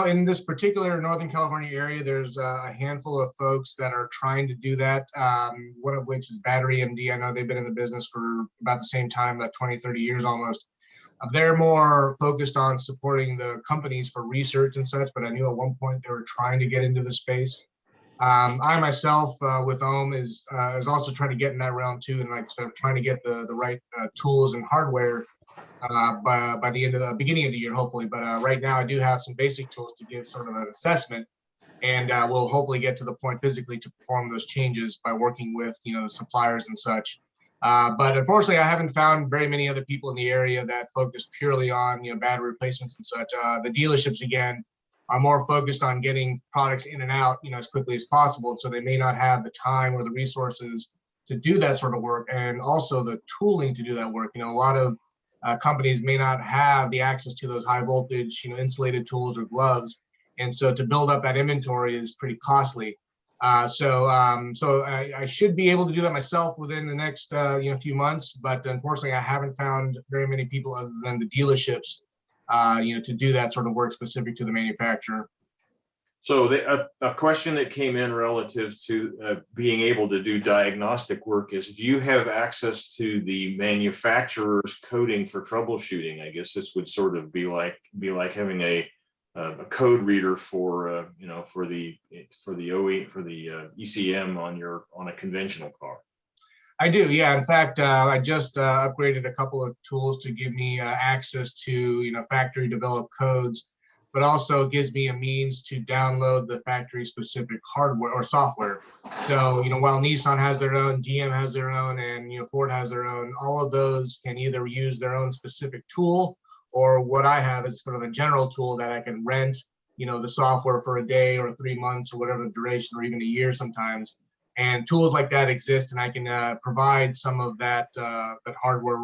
In this particular Northern California area, there's a handful of folks that are trying to do that. One of which is Battery MD. I know they've been in the business for about the same time, about 20, 30 years almost. They're more focused on supporting the companies for research and such, but I knew at one point they were trying to get into the space. I myself with OHM is also trying to get in that realm too, and like I said, trying to get the right tools and hardware by the beginning of the year, hopefully. But right now I do have some basic tools to give sort of an assessment, and we'll hopefully get to the point physically to perform those changes by working with the suppliers and such. But unfortunately, I haven't found very many other people in the area that focus purely on battery replacements and such. The dealerships, again, are more focused on getting products in and out as quickly as possible, so they may not have the time or the resources to do that sort of work, and also the tooling to do that work. A lot of companies may not have the access to those high voltage insulated tools or gloves, and so to build up that inventory is pretty costly. So I should be able to do that myself within the next few months, but unfortunately I haven't found very many people other than the dealerships to do that sort of work specific to the manufacturer. So a question that came in relative to being able to do diagnostic work is, do you have access to the manufacturer's coding for troubleshooting? I guess this would sort of be like having a code reader for for the ECM on a conventional car. I do, yeah. In fact, I just upgraded a couple of tools to give me access to factory developed codes, but also gives me a means to download the factory specific hardware or software. So while Nissan has their own, GM has their own, and Ford has their own, all of those can either use their own specific tool, or what I have is sort of a general tool that I can rent the software for a day or 3 months or whatever the duration, or even a year sometimes. And tools like that exist, and I can provide some of that hardware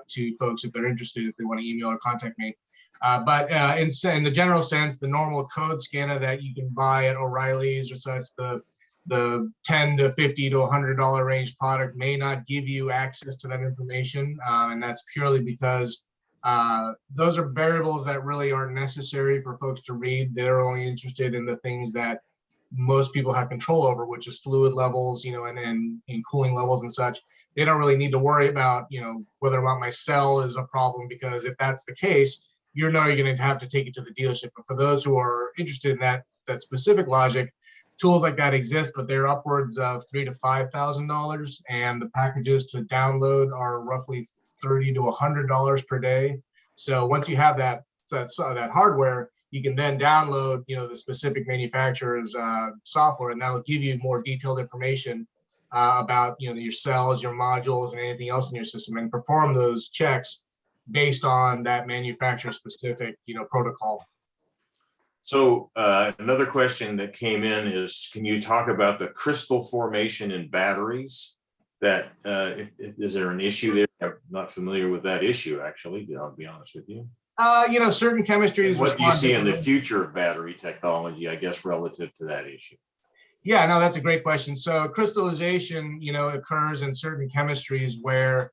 to folks if they're interested, if they want to email or contact me. But in the general sense, the normal code scanner that you can buy at O'Reilly's or such, the $10 to $50 to $100 range product may not give you access to that information, and that's purely because those are variables that really aren't necessary for folks to read. They're only interested in the things that most people have control over, which is fluid levels, and cooling levels and such. They don't really need to worry about, whether or not my cell is a problem, because if that's the case, you're going to have to take it to the dealership. But for those who are interested in that specific logic, tools like that exist, but they're upwards of $3,000 to $5,000, and the packages to download are roughly $30 to $100 per day. So once you have that hardware, you can then download, the specific manufacturer's software, and that'll give you more detailed information about, your cells, your modules, and anything else in your system, and perform those checks based on that manufacturer specific, protocol. So another question that came in is, can you talk about the crystal formation in batteries? That is there an issue there? I'm not familiar with that issue, actually. I'll be honest with you. Certain chemistries. And what do you see in the future of battery technology, I guess, relative to that issue? Yeah, no, that's a great question. So crystallization, occurs in certain chemistries where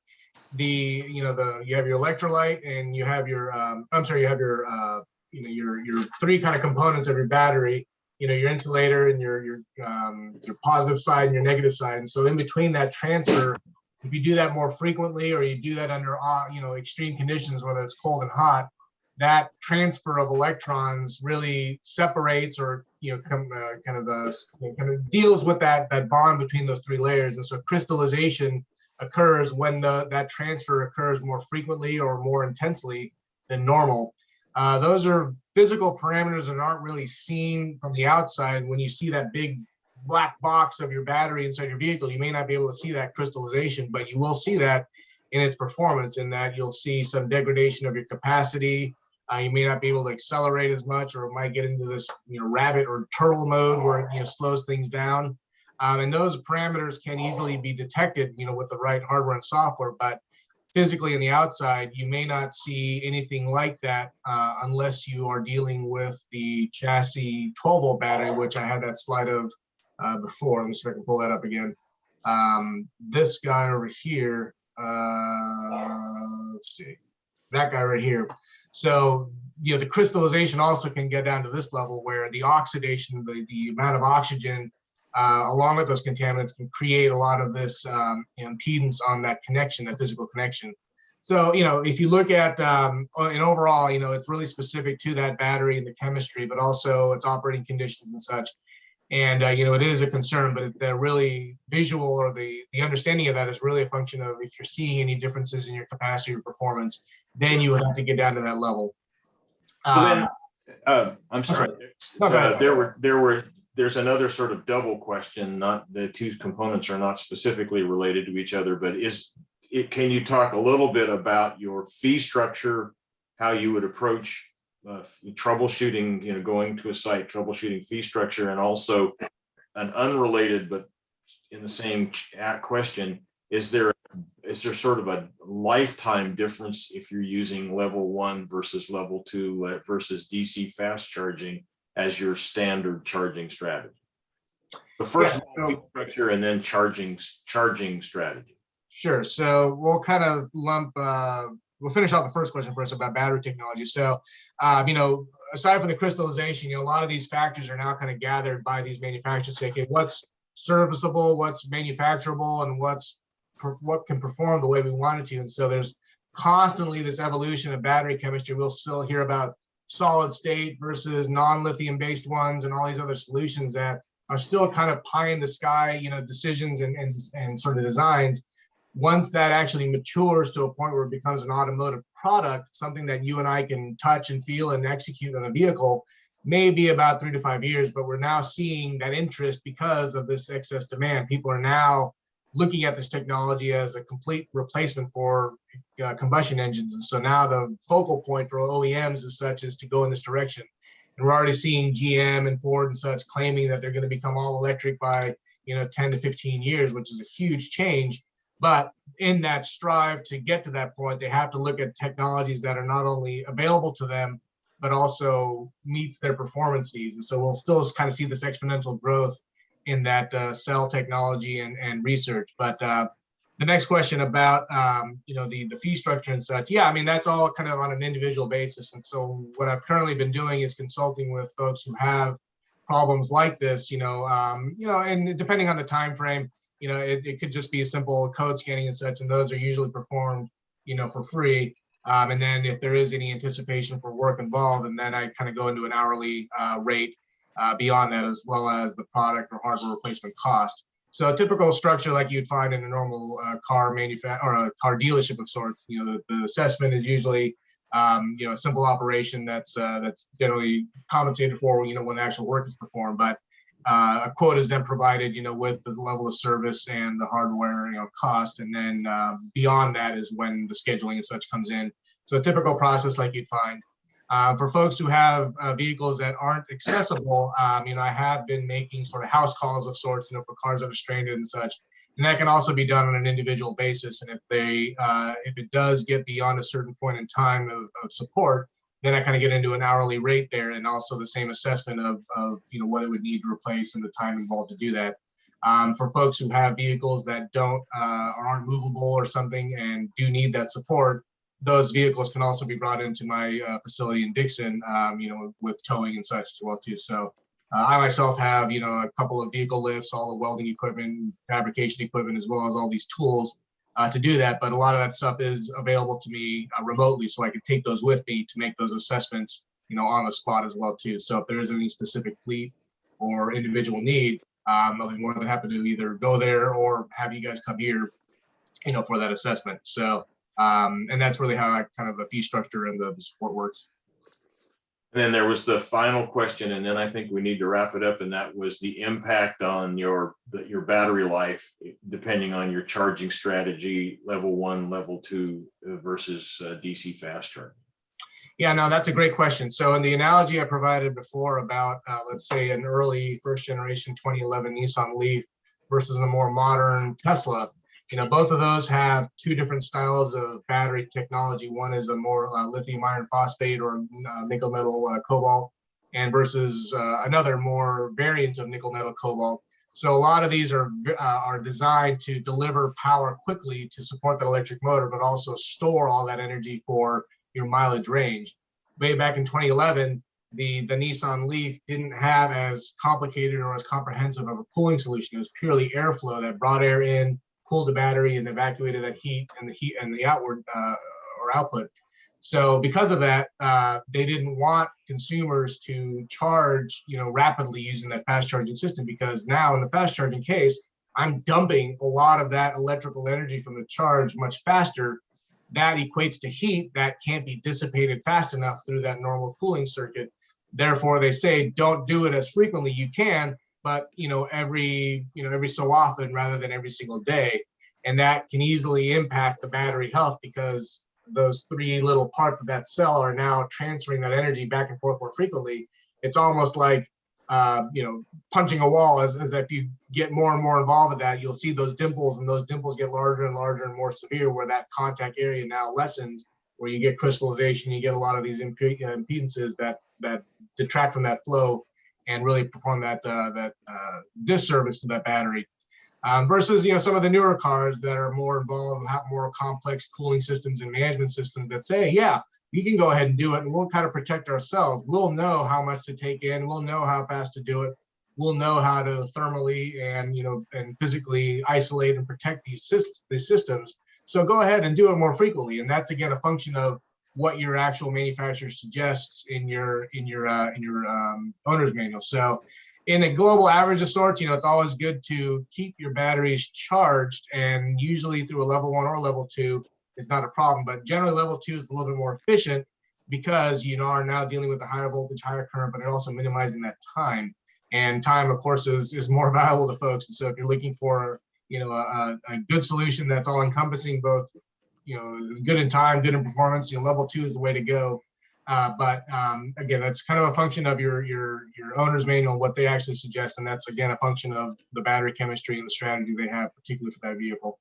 you have your electrolyte, and you have your your three kind of components of your battery. Your insulator and your positive side and your negative side. And so in between that transfer, if you do that more frequently, or you do that under extreme conditions, whether it's cold and hot, that transfer of electrons really separates, or kind of deals with that bond between those three layers. And so crystallization occurs when that transfer occurs more frequently or more intensely than normal. Those are physical parameters that aren't really seen from the outside. When you see that big black box of your battery inside your vehicle, you may not be able to see that crystallization, but you will see that in its performance, in that you'll see some degradation of your capacity. You may not be able to accelerate as much, or it might get into this rabbit or turtle mode where it slows things down. And those parameters can easily be detected with the right hardware and software, but physically on the outside, you may not see anything like that unless you are dealing with the chassis 12-volt battery, which I had that slide of before. Let me see if I can pull that up again. This guy over here, let's see, that guy right here. So, the crystallization also can get down to this level, where the oxidation, the amount of oxygen along with those contaminants, can create a lot of this impedance on that connection, that physical connection. So, if you look at and overall, it's really specific to that battery and the chemistry, but also its operating conditions and such. And it is a concern, but the really visual, or the understanding of that, is really a function of if you're seeing any differences in your capacity or performance, then you would have to get down to that level. I'm sorry. There's another sort of double question. Not the two components are not specifically related to each other, but can you talk a little bit about your fee structure, how you would approach troubleshooting, going to a site, troubleshooting fee structure, and also an unrelated but in the same question, is there sort of a lifetime difference if you're using level 1 versus level 2 versus DC fast charging as your standard charging strategy? The first Yeah, one, so- structure and then charging strategy. Sure. So we'll kind of we'll finish off the first question first about battery technology. So, aside from the crystallization, a lot of these factors are now kind of gathered by these manufacturers to say, okay, what's serviceable, what's manufacturable, and what can perform the way we want it to. And so there's constantly this evolution of battery chemistry. We'll still hear about solid state versus non-lithium based ones and all these other solutions that are still kind of pie in the sky, decisions and sort of designs. Once that actually matures to a point where it becomes an automotive product, something that you and I can touch and feel and execute on a vehicle, may be about 3 to 5 years, but we're now seeing that interest because of this excess demand. People are now looking at this technology as a complete replacement for combustion engines. And so now the focal point for OEMs as such is to go in this direction. And we're already seeing GM and Ford and such claiming that they're going to become all electric by 10 to 15 years, which is a huge change. But in that strive to get to that point, they have to look at technologies that are not only available to them, but also meets their performance needs. And so we'll still kind of see this exponential growth in that cell technology and research. But the next question about the fee structure and such, yeah, I mean, that's all kind of on an individual basis. And so what I've currently been doing is consulting with folks who have problems like this, and depending on the time frame, it could just be a simple code scanning and such, and those are usually performed, for free. And then if there is any anticipation for work involved, and then I kind of go into an hourly rate beyond that, as well as the product or hardware replacement cost. So a typical structure like you'd find in a normal car manufacturer or a car dealership of sorts, the assessment is usually, a simple operation that's generally compensated for, when the actual work is performed. But a quote is then provided, with the level of service and the hardware, cost. And then beyond that is when the scheduling and such comes in. So a typical process like you'd find. For folks who have vehicles that aren't accessible, I have been making sort of house calls of sorts, for cars that are stranded and such. And that can also be done on an individual basis. And if it does get beyond a certain point in time of support, then I kind of get into an hourly rate there, and also the same assessment of what it would need to replace and the time involved to do that. For folks who have vehicles that aren't movable or something and do need that support, those vehicles can also be brought into my facility in Dixon, with towing and such as well too. So I myself have, a couple of vehicle lifts, all the welding equipment, fabrication equipment, as well as all these tools to do that. But a lot of that stuff is available to me remotely, so I can take those with me to make those assessments, on the spot as well too. So if there is any specific fleet or individual need, I'll be more than happy to either go there or have you guys come here, for that assessment. So, and that's really how the fee structure and the support works. And then there was the final question, and then I think we need to wrap it up. And that was the impact on your battery life, depending on your charging strategy, level 1, level 2 versus DC fast charging. Yeah, no, that's a great question. So in the analogy I provided before about, let's say, an early first generation 2011 Nissan Leaf versus a more modern Tesla, both of those have two different styles of battery technology. One is a more lithium iron phosphate or nickel metal cobalt, and versus another more variant of nickel metal cobalt. So a lot of these are designed to deliver power quickly to support that electric motor, but also store all that energy for your mileage range. Way back in 2011, the Nissan Leaf didn't have as complicated or as comprehensive of a cooling solution. It was purely airflow that brought air in, cooled the battery, and evacuated that heat and the outward or output. So because of that, they didn't want consumers to charge, rapidly using that fast charging system, because now in the fast charging case, I'm dumping a lot of that electrical energy from the charge much faster. That equates to heat that can't be dissipated fast enough through that normal cooling circuit. Therefore, they say don't do it as frequently. You can, but every so often rather than every single day. And that can easily impact the battery health, because those three little parts of that cell are now transferring that energy back and forth more frequently. It's almost like punching a wall. As if you get more and more involved with that, you'll see those dimples, and those dimples get larger and larger and more severe, where that contact area now lessens, where you get crystallization, you get a lot of these impedances that detract from that flow and really perform that disservice to that battery. Versus, some of the newer cars that are more involved, have more complex cooling systems and management systems that say, yeah, you can go ahead and do it, and we'll kind of protect ourselves. We'll know how much to take in. We'll know how fast to do it. We'll know how to thermally and physically isolate and protect these systems. So go ahead and do it more frequently, and that's again a function of what your actual manufacturer suggests in your owner's manual. So in a global average of sorts, it's always good to keep your batteries charged, and usually through a level 1 or level 2 is not a problem. But generally level 2 is a little bit more efficient because you are now dealing with a higher voltage, higher current, but it also minimizing that time. And time, of course, is more valuable to folks. And so if you're looking for a good solution that's all encompassing, both good in time, good in performance, level 2 is the way to go. But again, that's kind of a function of your owner's manual, what they actually suggest, and that's again a function of the battery chemistry and the strategy they have, particularly for that vehicle.